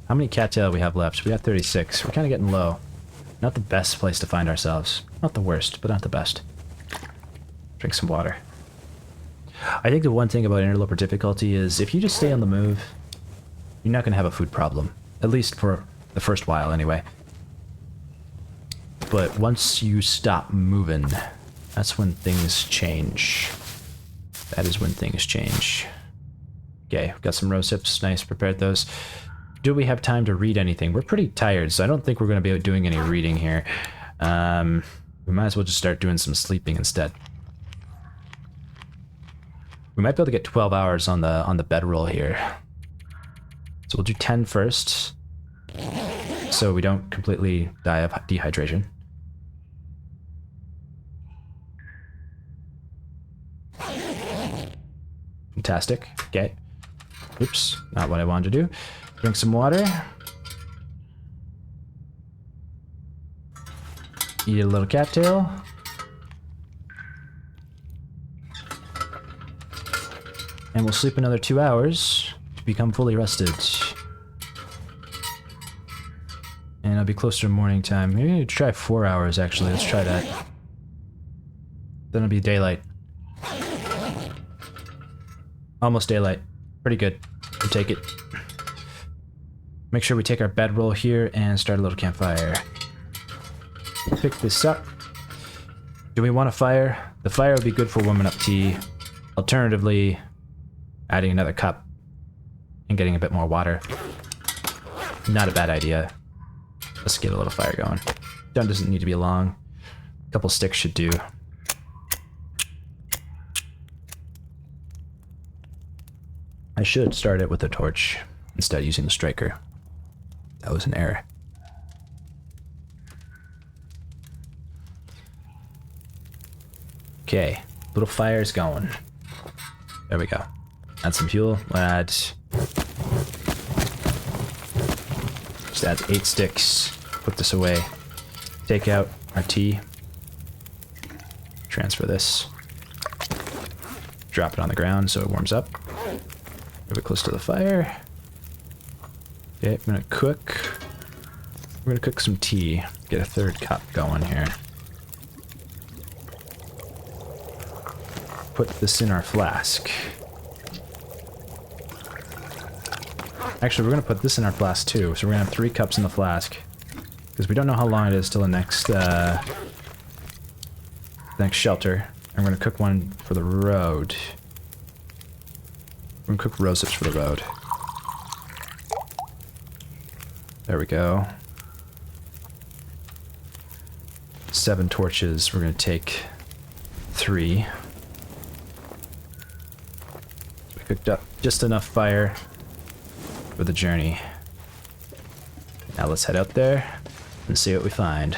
How many cattail we have left? We got 36. We're kind of getting low. Not the best place to find ourselves. Not the worst, but not the best. Drink some water. I think the one thing about Interloper difficulty is if you just stay on the move, you're not going to have a food problem. At least for the first while, anyway. But once you stop moving, that's when things change. That is when things change. Okay, got some rose hips. Nice, prepared those. Do we have time to read anything? We're pretty tired, so I don't think we're going to be doing any reading here. We might as well just start doing some sleeping instead. We might be able to get 12 hours on the bedroll here. So we'll do 10 first, so we don't completely die of dehydration. Fantastic. Okay. Oops, not what I wanted to do. Drink some water. Eat a little cattail. And we'll sleep another 2 hours to become fully rested. And it'll be closer to morning time. Maybe try 4 hours, actually. Let's try that. Then it'll be daylight. Almost daylight. Pretty good. We'll take it. Make sure we take our bedroll here and start a little campfire. Pick this up. Do we want a fire? The fire would be good for warming up tea. Alternatively, adding another cup and getting a bit more water. Not a bad idea. Let's get a little fire going. Done doesn't need to be long. A couple sticks should do. I should start it with a torch instead of using the striker. That was an error. Okay, little fire's going. There we go. Add some fuel. Add. Just add 8 sticks. Put this away. Take out our tea. Transfer this. Drop it on the ground so it warms up. Move it close to the fire. Okay, I'm gonna cook. We're gonna cook some tea. Get a 3rd cup going here. Put this in our flask. Actually, we're gonna put this in our flask too. So we're gonna have 3 cups in the flask. Because we don't know how long it is till the next shelter. And we're gonna cook one for the road. We're gonna cook rose hips for the road. There we go. 7 torches. We're gonna take 3. So we cooked up just enough fire for the journey. Now let's head out there and see what we find.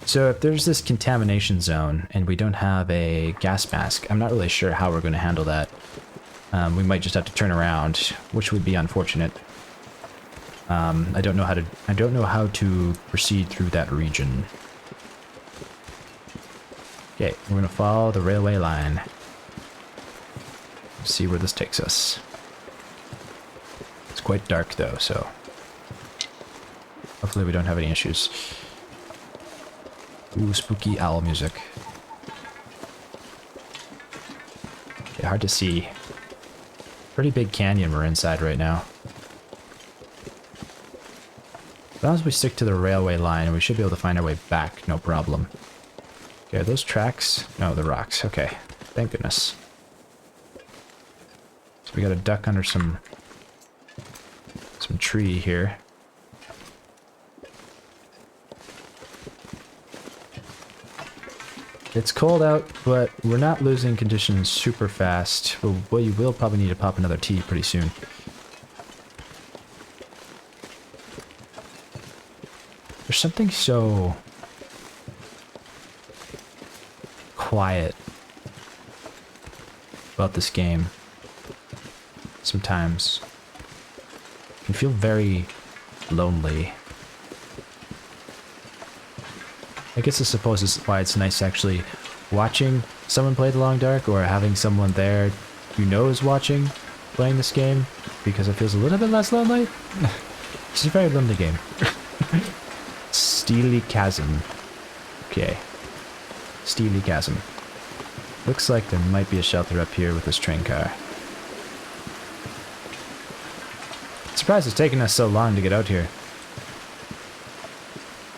So if there's this contamination zone and we don't have a gas mask, I'm not really sure how we're going to handle that. We might just have to turn around, which would be unfortunate. I don't know how to proceed through that region. Okay, we're going to follow the railway line. See where this takes us. It's quite dark though, so hopefully we don't have any issues. Ooh, spooky owl music. Okay, hard to see. Pretty big canyon we're inside right now. As long as we stick to the railway line, we should be able to find our way back, no problem. Okay, are those tracks? No, the rocks. Okay, thank goodness. So we got a duck under some tree here. It's cold out, but we're not losing conditions super fast. But we will probably need to pop another tea pretty soon. There's something so quiet about this game. Sometimes it can feel very lonely. I guess I suppose this is why it's nice actually watching someone play The Long Dark, or having someone there you know is watching playing this game, because it feels a little bit less lonely. It's a very lonely game. Steely Chasm. Okay. Steely Chasm. Looks like there might be a shelter up here with this train car. Surprised it's taking us so long to get out here.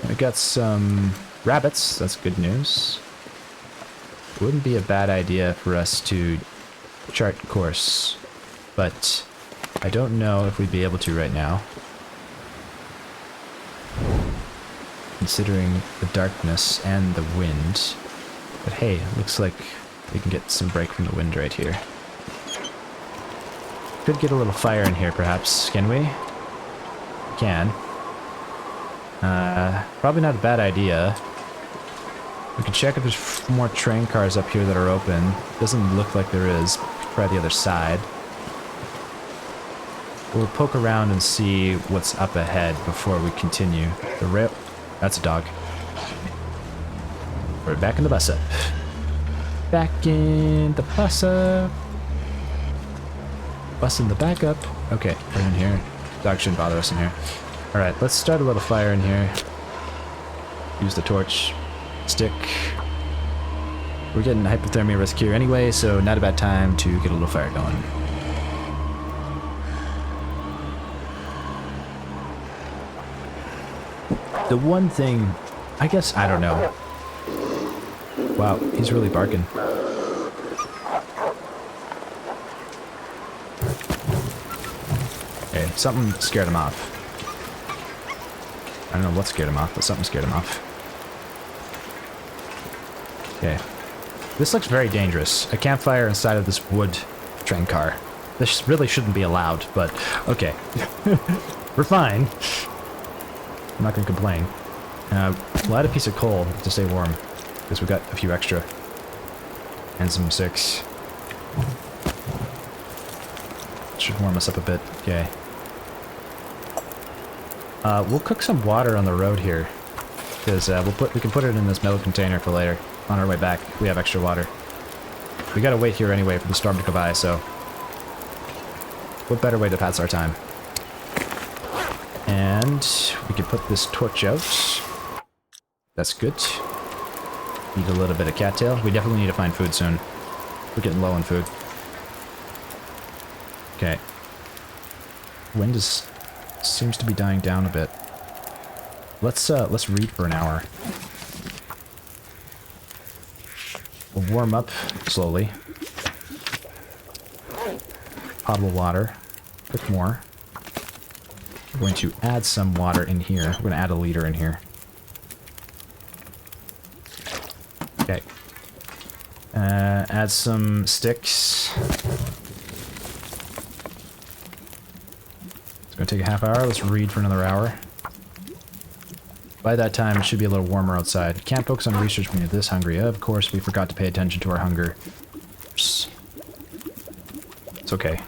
We got some rabbits, that's good news. Wouldn't be a bad idea for us to chart course, but I don't know if we'd be able to right now. Considering the darkness and the wind. But hey, looks like we can get some break from the wind right here. Could get a little fire in here perhaps, can we? We can. Probably not a bad idea. We can check if there's more train cars up here that are open. Doesn't look like there is. Try the other side. We'll poke around and see what's up ahead before we continue. The rail... That's a dog. We're back in the bus up. Back in the bus up. Bus in the back up. Okay, we're in here. Dog shouldn't bother us in here. Alright, let's start a little fire in here. Use the torch. Stick. We're getting hypothermia risk here anyway, so not a bad time to get a little fire going. The one thing, I guess, I don't know. Wow, he's really barking. Okay, something scared him off. I don't know what scared him off, but something scared him off. Okay. This looks very dangerous. A campfire inside of this wood train car. This really shouldn't be allowed, but okay. We're fine. I'm not going to complain. We'll add a piece of coal to stay warm, because we've got a few extra. And some sticks. Should warm us up a bit. Okay. We'll cook some water on the road here, because we can put it in this metal container for later. On our way back, we have extra water. We gotta wait here anyway for the storm to go by, so what better way to pass our time? And we can put this torch out. That's good. Need a little bit of cattail. We definitely need to find food soon. We're getting low on food. Okay. Wind seems to be dying down a bit. Let's read for an hour. We'll warm up slowly. Bottle of water. Quick more. We're going to add some water in here. We're going to add a liter in here. Okay. Add some sticks. It's going to take a half hour. Let's read for another hour. By that time, it should be a little warmer outside. Can't focus on research when you're this hungry. Of course, we forgot to pay attention to our hunger. It's okay.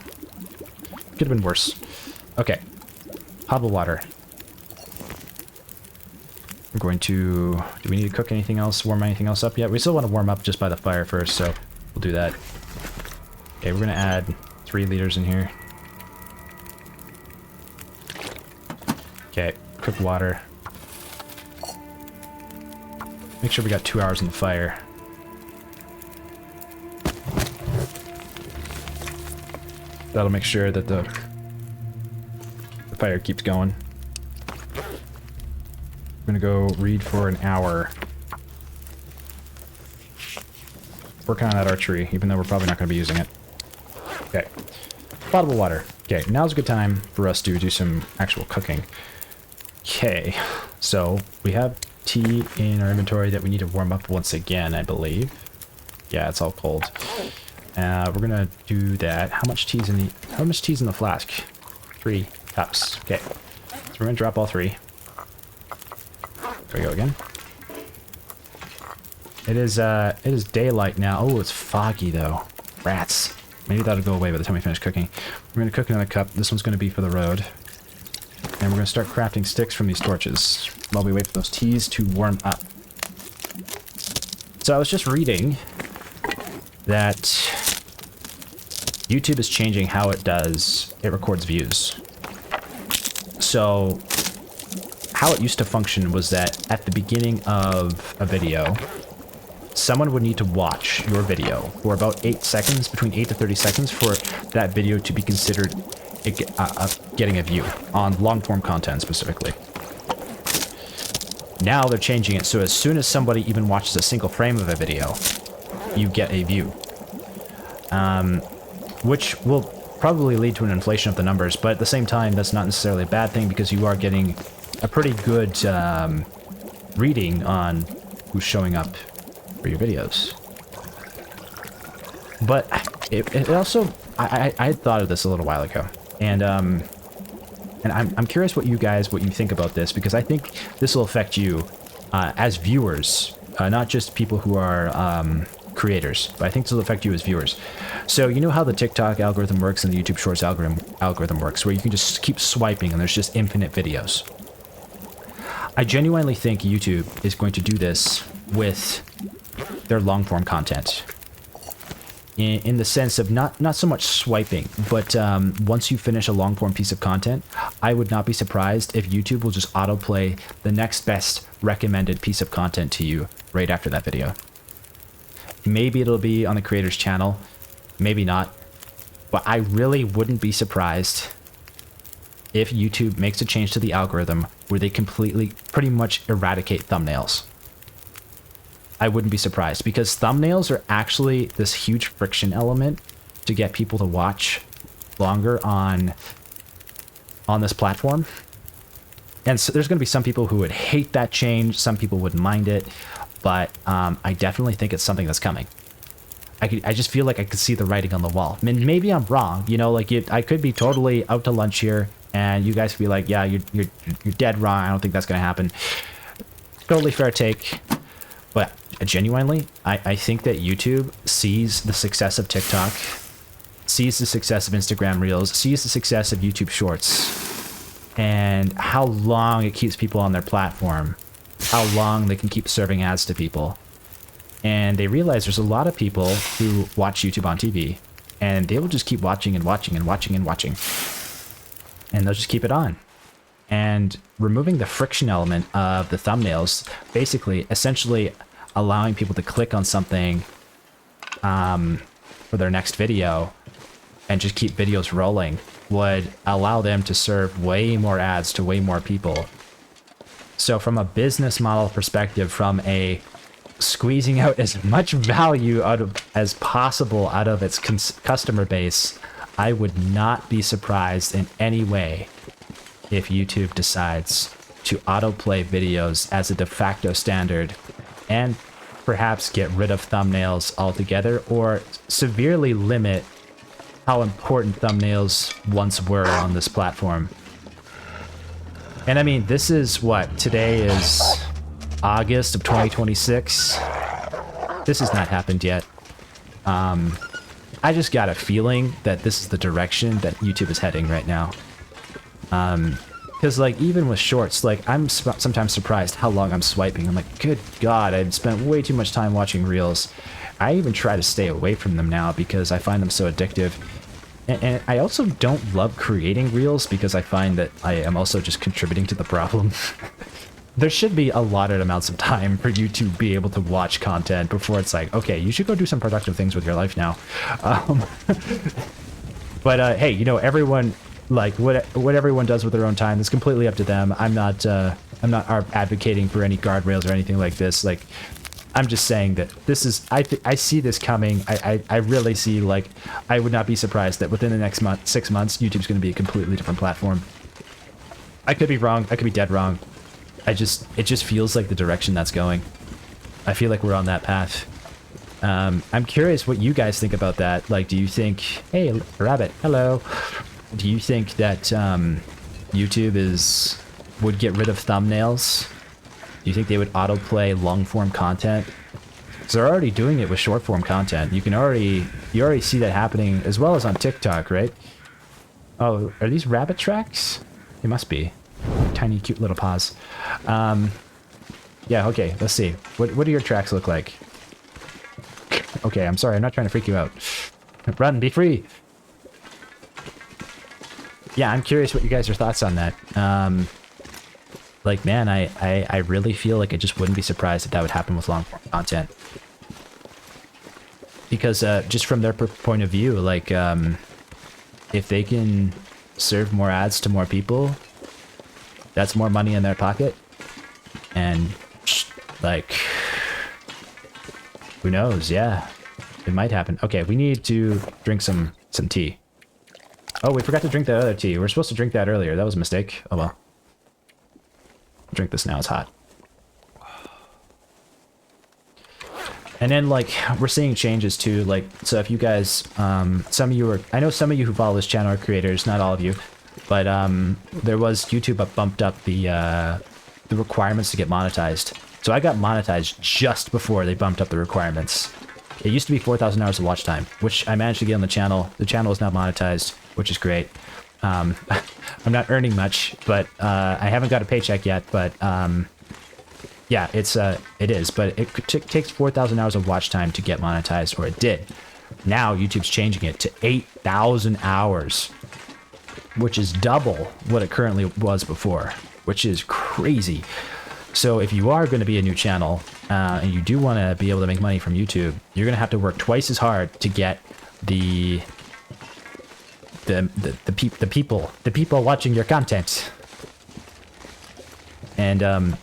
Could have been worse. Okay. Pot of water. We're going to... Do we need to cook anything else? Warm anything else up yet? We still want to warm up just by the fire first, so we'll do that. Okay, we're going to add 3 liters in here. Okay, cook water. Make sure we got 2 hours in the fire. That'll make sure that the fire keeps going. I'm gonna go read for an hour. Working on that archery, even though we're probably not gonna be using it. Okay. Bottle of water. Okay, now's a good time for us to do some actual cooking. Okay, so we have tea in our inventory that we need to warm up once again, I believe. Yeah, it's all cold. We're gonna do that. How much tea's in the flask? 3 cups. Okay. So we're gonna drop all 3. There we go again. It is daylight now. Oh, it's foggy though. Rats. Maybe that'll go away by the time we finish cooking. We're gonna cook another cup. This one's gonna be for the road. And we're gonna start crafting sticks from these torches while we wait for those teas to warm up. So I was just reading that YouTube is changing how it records views. So how it used to function was that at the beginning of a video, someone would need to watch your video for about 8 seconds, between 8 to 30 seconds, for that video to be considered getting a view on long-form content specifically. Now they're changing it so as soon as somebody even watches a single frame of a video, you get a view. Which will probably lead to an inflation of the numbers, but at the same time, that's not necessarily a bad thing because you are getting a pretty good reading on who's showing up for your videos. But it also, I had thought of this a little while ago, and I'm curious what you think about this, because I think this will affect you as viewers, not just people who are creators, but I think this will affect you as viewers. So you know how the TikTok algorithm works and the YouTube Shorts algorithm works, where you can just keep swiping and there's just infinite videos. I genuinely think YouTube is going to do this with their long-form content. In the sense of not so much swiping, but once you finish a long-form piece of content, I would not be surprised if YouTube will just autoplay the next best recommended piece of content to you right after that video. Maybe it'll be on the creator's channel, maybe not, but I really wouldn't be surprised if YouTube makes a change to the algorithm where they completely, pretty much eradicate thumbnails. I wouldn't be surprised, because thumbnails are actually this huge friction element to get people to watch longer on this platform. And so there's going to be some people who would hate that change, some people wouldn't mind it, but I definitely think it's something that's coming. I just feel like I could see the writing on the wall. I mean, maybe I'm wrong, you know, like I could be totally out to lunch here, and you guys be like, yeah, you're dead wrong. I don't think that's going to happen. Totally fair take. But genuinely, I think that YouTube sees the success of TikTok, sees the success of Instagram Reels, sees the success of YouTube Shorts, and how long it keeps people on their platform, how long they can keep serving ads to people. And they realize there's a lot of people who watch YouTube on TV, and they will just keep watching and watching and watching and watching. And they'll just keep it on. And removing the friction element of the thumbnails, basically, essentially allowing people to click on something for their next video and just keep videos rolling, would allow them to serve way more ads to way more people. So from a business model perspective, from a squeezing out as much value as possible out of its customer base, I would not be surprised in any way if YouTube decides to autoplay videos as a de facto standard and perhaps get rid of thumbnails altogether, or severely limit how important thumbnails once were on this platform. And I mean, this is what, today is August of 2026. This has not happened yet. I just got a feeling that this is the direction that YouTube is heading right now. Because like, even with shorts, like, I'm sometimes surprised how long I'm swiping. I'm like, good God, I've spent way too much time watching Reels. I even try to stay away from them now because I find them so addictive. And I also don't love creating Reels because I find that I am also just contributing to the problem. There should be allotted amounts of time for you to be able to watch content before it's like, okay, you should go do some productive things with your life now. But hey, you know, everyone, like, what everyone does with their own time is completely up to them. I'm not advocating for any guardrails or anything like this. Like, I'm just saying that this is, I see this coming. I really see, like, I would not be surprised that within the next 6 months, YouTube's going to be a completely different platform. I could be wrong. I could be dead wrong. It just feels like the direction that's going. I feel like we're on that path. I'm curious what you guys think about that. Like, do you think, hey, rabbit, hello. Do you think that YouTube would get rid of thumbnails? Do you think they would autoplay long-form content? Because they're already doing it with short-form content. You already see that happening as well as on TikTok, right? Oh, are these rabbit tracks? They must be. Tiny, cute little paws. Yeah, okay, let's see. What do your tracks look like? Okay, I'm sorry, I'm not trying to freak you out. Run, be free! Yeah, I'm curious what you guys' thoughts on that. Like, man, I really feel like I just wouldn't be surprised if that would happen with long-form content. because just from their point of view, like if they can serve more ads to more people, that's more money in their pocket. And like, who knows? Yeah, it might happen. Okay, we need to drink some tea. Oh, we forgot to drink that other tea. We're supposed to drink that earlier. That was a mistake. Oh well. I'll drink this now. It's hot. And then, like, we're seeing changes too. Like, so if you guys, some of you are, I know some of you who follow this channel are creators, not all of you, but there was YouTube bumped up the requirements to get monetized. So I got monetized just before they bumped up the requirements. It used to be 4,000 hours of watch time, which I managed to get on the channel. The channel is now monetized, which is great. I'm not earning much, but I haven't got a paycheck yet, but yeah, it is, but it takes 4,000 hours of watch time to get monetized, or it did. Now YouTube's changing it to 8,000 hours, which is double what it currently was before, which is crazy. So if you are going to be a new channel and you do want to be able to make money from YouTube, you're going to have to work twice as hard to get the people watching your content. And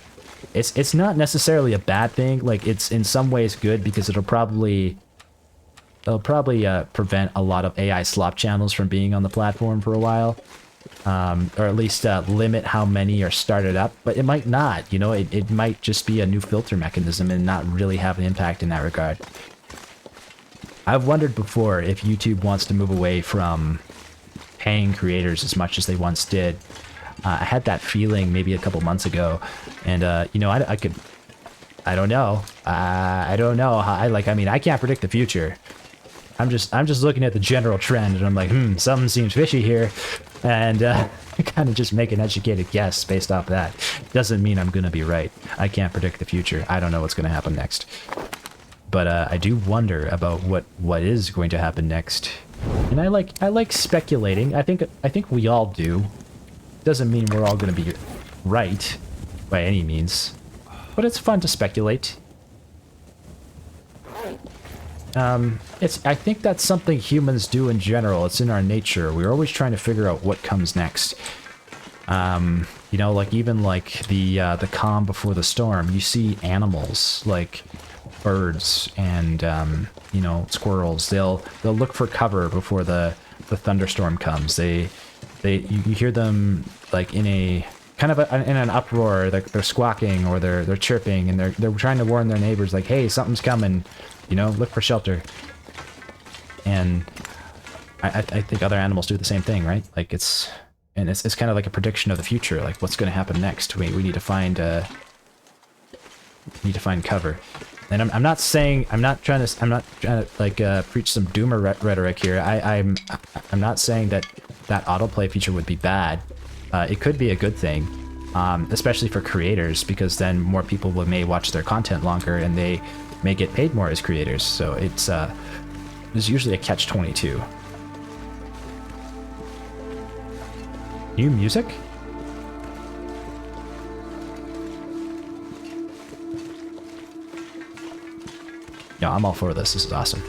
it's not necessarily a bad thing. Like, it's in some ways good because it'll probably prevent a lot of AI slop channels from being on the platform for a while, or at least limit how many are started up. But it might not, you know, it might just be a new filter mechanism and not really have an impact in that regard. I've wondered before if YouTube wants to move away from paying creators as much as they once did. I had that feeling maybe a couple months ago, and you know, I don't know. I don't know how. I mean, I can't predict the future. I'm just looking at the general trend, and I'm like, something seems fishy here, and kind of just make an educated guess based off that. Doesn't mean I'm gonna be right. I can't predict the future. I don't know what's gonna happen next, but I do wonder about what is going to happen next, and I like speculating. I think we all do. Doesn't mean we're all going to be right by any means, but it's fun to speculate. I think that's something humans do in general. It's in our nature. We're always trying to figure out what comes next. You know, like even like the calm before the storm. You see animals like birds and you know, squirrels. They'll look for cover before the thunderstorm comes. You hear them like in a kind of in an uproar. They're squawking or they're chirping, and they're trying to warn their neighbors, like, hey, something's coming, you know, look for shelter. And I think other animals do the same thing, right? Like it's kind of like a prediction of the future, like what's going to happen next. We need to find cover. And I'm not trying to like preach some doomer rhetoric here. I'm not saying that autoplay feature would be bad. It could be a good thing, especially for creators, because then more people may watch their content longer and they may get paid more as creators. So there's usually a catch-22. New music? Yeah, I'm all for this. This is awesome.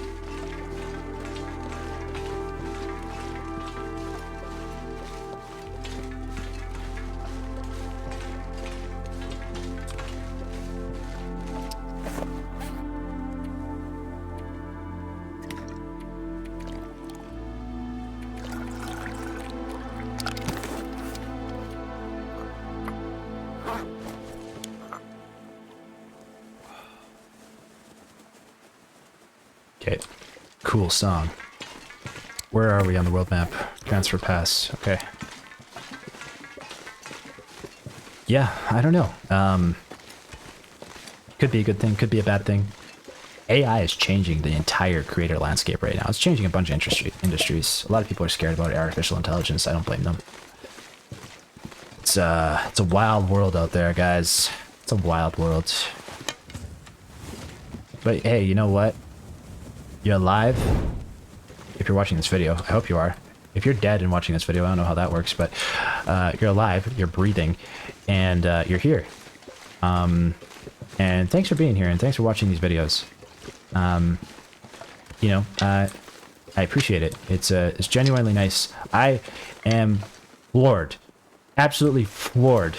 Okay, cool song. Where are we on the world map? Transfer pass, okay. Yeah, I don't know. Could be a good thing, could be a bad thing. AI is changing the entire creator landscape right now. It's changing a bunch of industries. A lot of people are scared about artificial intelligence. I don't blame them. It's a wild world out there, guys. It's a wild world. But hey, you know what? You're alive. If you're watching this video, I hope you are. If you're dead and watching this video, I don't know how that works, but you're alive, you're breathing, and you're here. And thanks for being here, and thanks for watching these videos. you know, I appreciate it. It's genuinely nice. I am floored, absolutely floored.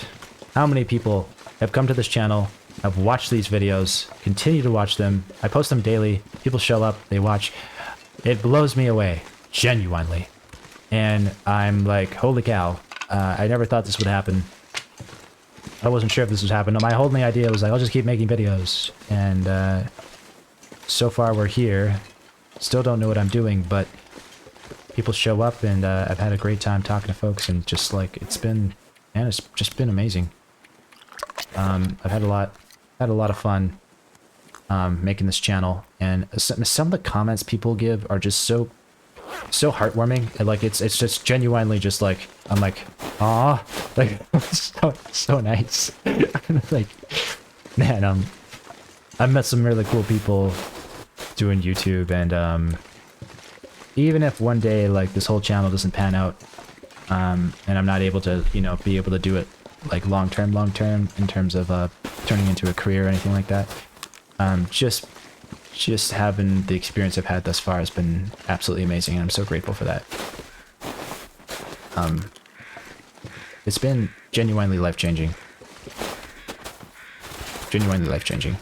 How many people have come to this channel, have watched these videos, continue to watch them. I post them daily. People show up, they watch. It blows me away, genuinely. And I'm like, holy cow, I never thought this would happen. I wasn't sure if this would happen. My only idea was like, I'll just keep making videos. And so far we're here. Still don't know what I'm doing, but people show up, and I've had a great time talking to folks, and just like, it's just been amazing. I've had a lot of fun making this channel, and some of the comments people give are just so heartwarming. And like, it's just genuinely just like, I'm like, ah, like, so nice. Like, man, I've met some really cool people doing YouTube, and even if one day like this whole channel doesn't pan out, and I'm not able to, you know, be able to do it like long term in terms of turning into a career or anything like that, just having the experience I've had thus far has been absolutely amazing, and I'm so grateful for that. It's been genuinely life-changing. Genuinely life-changing.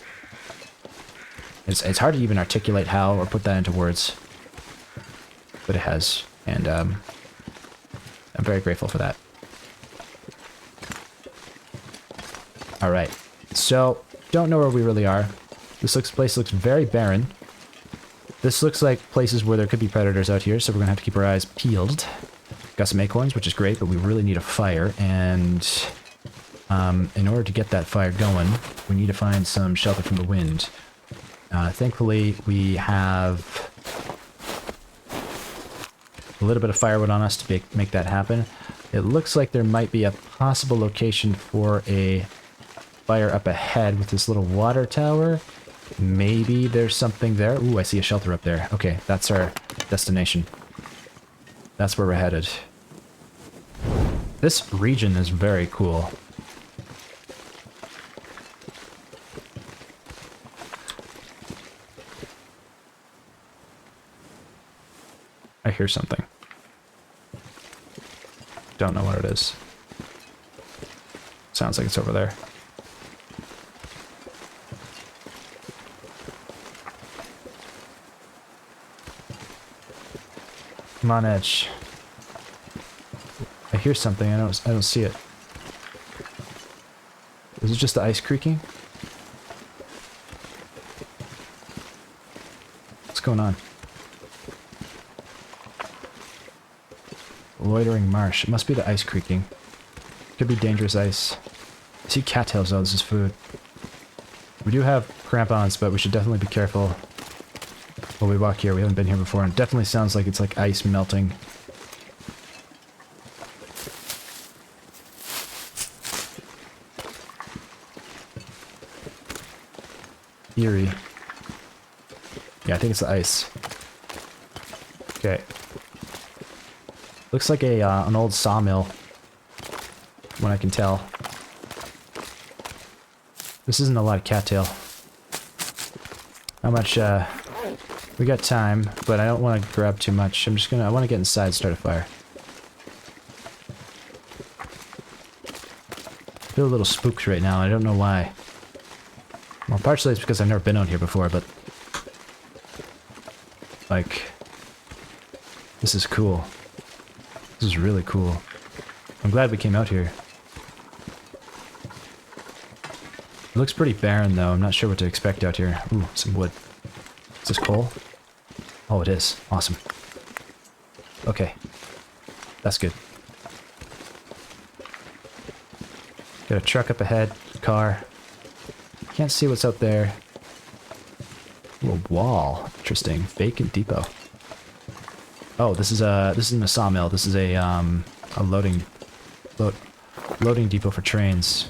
It's hard to even articulate how or put that into words, but it has, and I'm very grateful for that. Alright, so don't know where we really are. This place looks very barren. This looks like places where there could be predators out here, so we're gonna have to keep our eyes peeled. Got some acorns, which is great, but we really need a fire, and in order to get that fire going, we need to find some shelter from the wind. Thankfully, we have a little bit of firewood on us to make that happen. It looks like there might be a possible location for a fire up ahead with this little water tower. Maybe there's something there. Ooh, I see a shelter up there. Okay, that's our destination. That's where we're headed. This region is very cool. I hear something. Don't know what it is. Sounds like it's over there. Come on, Edge. I hear something. I don't see it. Is it just the ice creaking? What's going on? Loitering marsh. It must be the ice creaking. Could be dangerous ice. I see cattails though. This is food. We do have crampons, but we should definitely be careful while we walk here. We haven't been here before, and it definitely sounds like it's like ice melting. Eerie. Yeah, I think it's the ice. Okay. Looks like an old sawmill, from what I can tell. This isn't a lot of cattail. How much, we got time, but I don't want to grab too much. I want to get inside and start a fire. I feel a little spooked right now, I don't know why. Well, partially it's because I've never been out here before, but like, this is cool. This is really cool. I'm glad we came out here. It looks pretty barren though. I'm not sure what to expect out here. Ooh, some wood. Is this coal? Oh, it is. Awesome. Okay. That's good. Got a truck up ahead. Car. Can't see what's out there. Ooh, a wall. Interesting. Vacant depot. Oh, this isn't a sawmill. This is a loading depot for trains.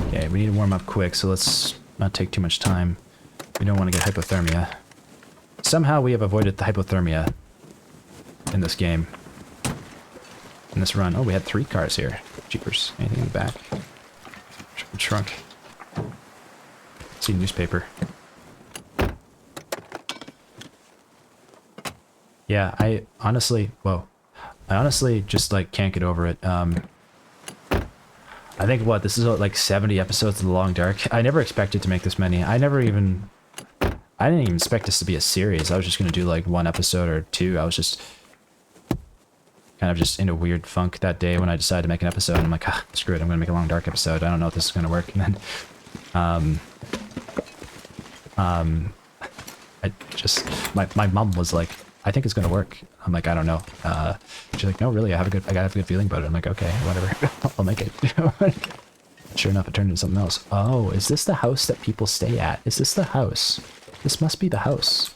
Okay, we need to warm up quick, so let's not take too much time. We don't want to get hypothermia. Somehow we have avoided the hypothermia in this game. In this run. Oh, we had 3 cars here. Jeepers. Anything in the back? Trunk. See newspaper. Yeah, whoa. I honestly just like can't get over it. I think what, this is like 70 episodes of The Long Dark. I never expected to make this many. I didn't even expect this to be a series. I was just gonna do like one episode or two. I was just kind of just in a weird funk that day when I decided to make an episode. I'm like, ah, screw it, I'm gonna make a Long Dark episode. I don't know if this is gonna work. And then, I just, my mom was like, I think it's gonna work. I'm like, I don't know. She's like, no, really, I have a good feeling about it. I'm like, okay, whatever, I'll make it. Sure enough, it turned into something else. Oh, is this the house that people stay at? Is this the house? This must be the house.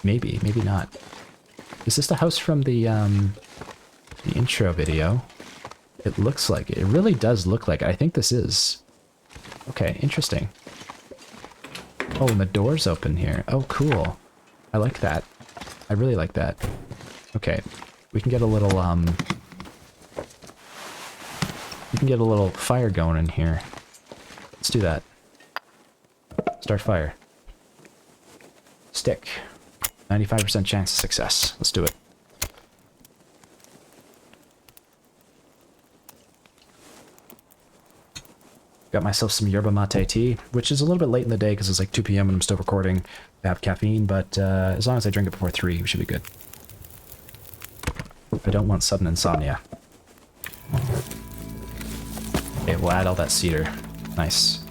Maybe, maybe not. Is this the house from the intro video? It looks like it. It really does look like it. I think this is. Okay, interesting. Oh, and the door's open here. Oh, cool. I like that. I really like that. Okay, we can get a little fire going in here. Let's do that. Start fire. Stick. 95% chance of success. Let's do it. Got myself some yerba mate tea, which is a little bit late in the day because it's like 2 p.m. and I'm still recording. I have caffeine, but as long as I drink it before 3, we should be good. I don't want sudden insomnia. Okay, we'll add all that cedar. Nice.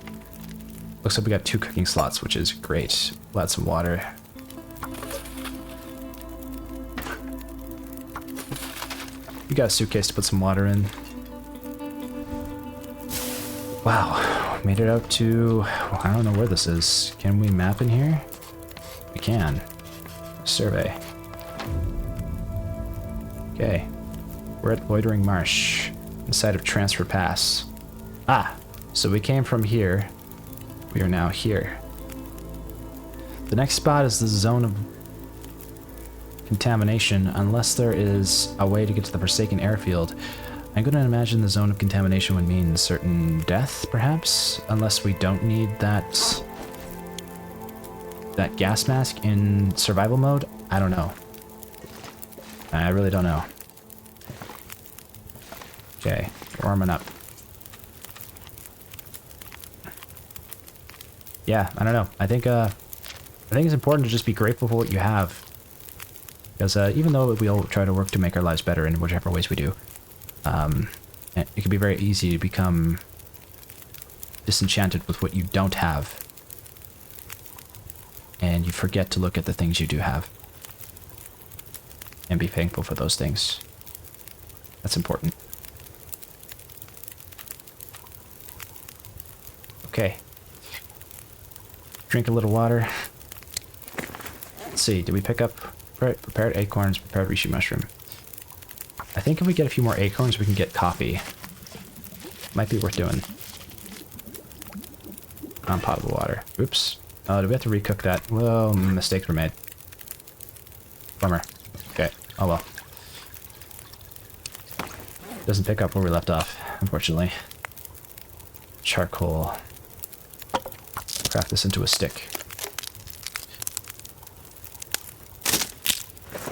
Looks like we got 2 cooking slots, which is great. We'll add some water. You got a suitcase to put some water in. Wow, made it out to... I don't know where this is. Can we map in here? We can. Survey. Okay. We're at Loitering Marsh, inside of Transfer Pass. Ah, so we came from here. We are now here. The next spot is the zone of contamination, unless there is a way to get to the Forsaken Airfield. I'm going to imagine the zone of contamination would mean certain death, perhaps? Unless we don't need that gas mask in survival mode? I don't know. I really don't know. Okay, we're warming up. Yeah, I don't know. I think it's important to just be grateful for what you have. Because even though we all try to work to make our lives better in whichever ways we do, it can be very easy to become disenchanted with what you don't have. And you forget to look at the things you do have. And be thankful for those things. That's important. Okay. Drink a little water. Let's see, did we pick up prepared acorns, prepared reishi mushroom? I think if we get a few more acorns, we can get coffee. Might be worth doing. Non-potable water. Oops. Oh, do we have to recook that? Well, mistakes were made. Bummer. Okay. Oh well. Doesn't pick up where we left off, unfortunately. Charcoal. Craft this into a stick.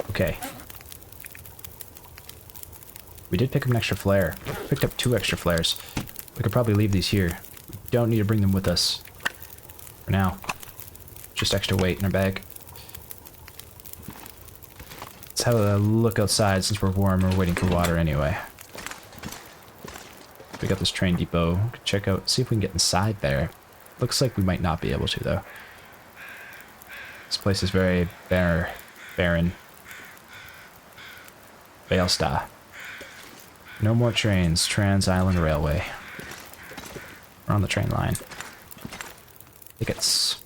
Okay. We did pick up an extra flare. Picked up 2 extra flares. We could probably leave these here. We don't need to bring them with us. For now. Just extra weight in our bag. Let's have a look outside since we're warm and we're waiting for water anyway. We got this train depot. Check out, see if we can get inside there. Looks like we might not be able to though. This place is very barren. Bailsta. No more trains. Trans-Island Railway. We're on the train line. Tickets.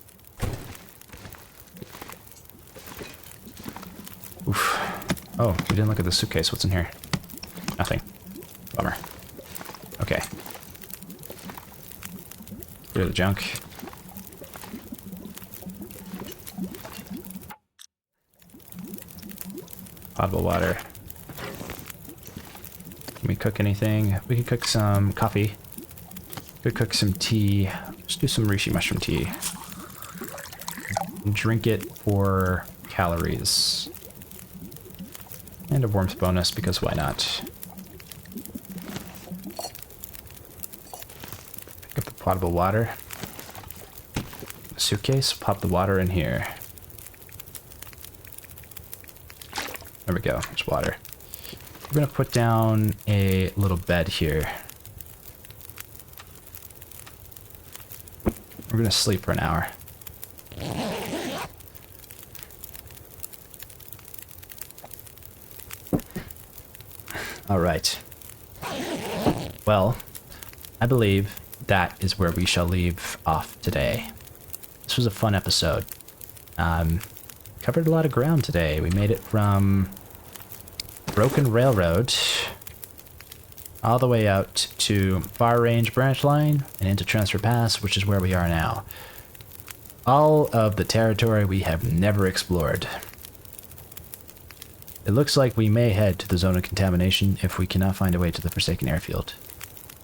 Oof. Oh, we didn't look at the suitcase. What's in here? Nothing. Bummer. Okay. Clear the junk. Potable water. Can we cook anything? We can cook some coffee. Could cook some tea. Let's do some reishi mushroom tea. Drink it for calories. And a warmth bonus, because why not? Pick up the potable water. Suitcase, pop the water in here. There we go, there's water. We're gonna put down a little bed here. We're gonna sleep for an hour. All right. Well, I believe that is where we shall leave off today. This was a fun episode. Covered a lot of ground today. We made it from Broken Railroad all the way out to Far Range Branch Line and into Transfer Pass, which is where we are now. All of the territory we have never explored. It looks like we may head to the zone of contamination if we cannot find a way to the Forsaken Airfield.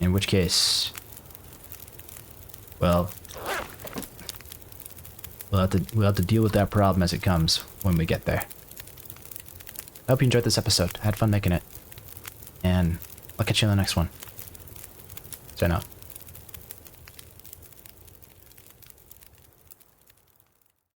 In which case, well, we'll have to deal with that problem as it comes when we get there. I hope you enjoyed this episode. I had fun making it. And I'll catch you in the next one. Sign out.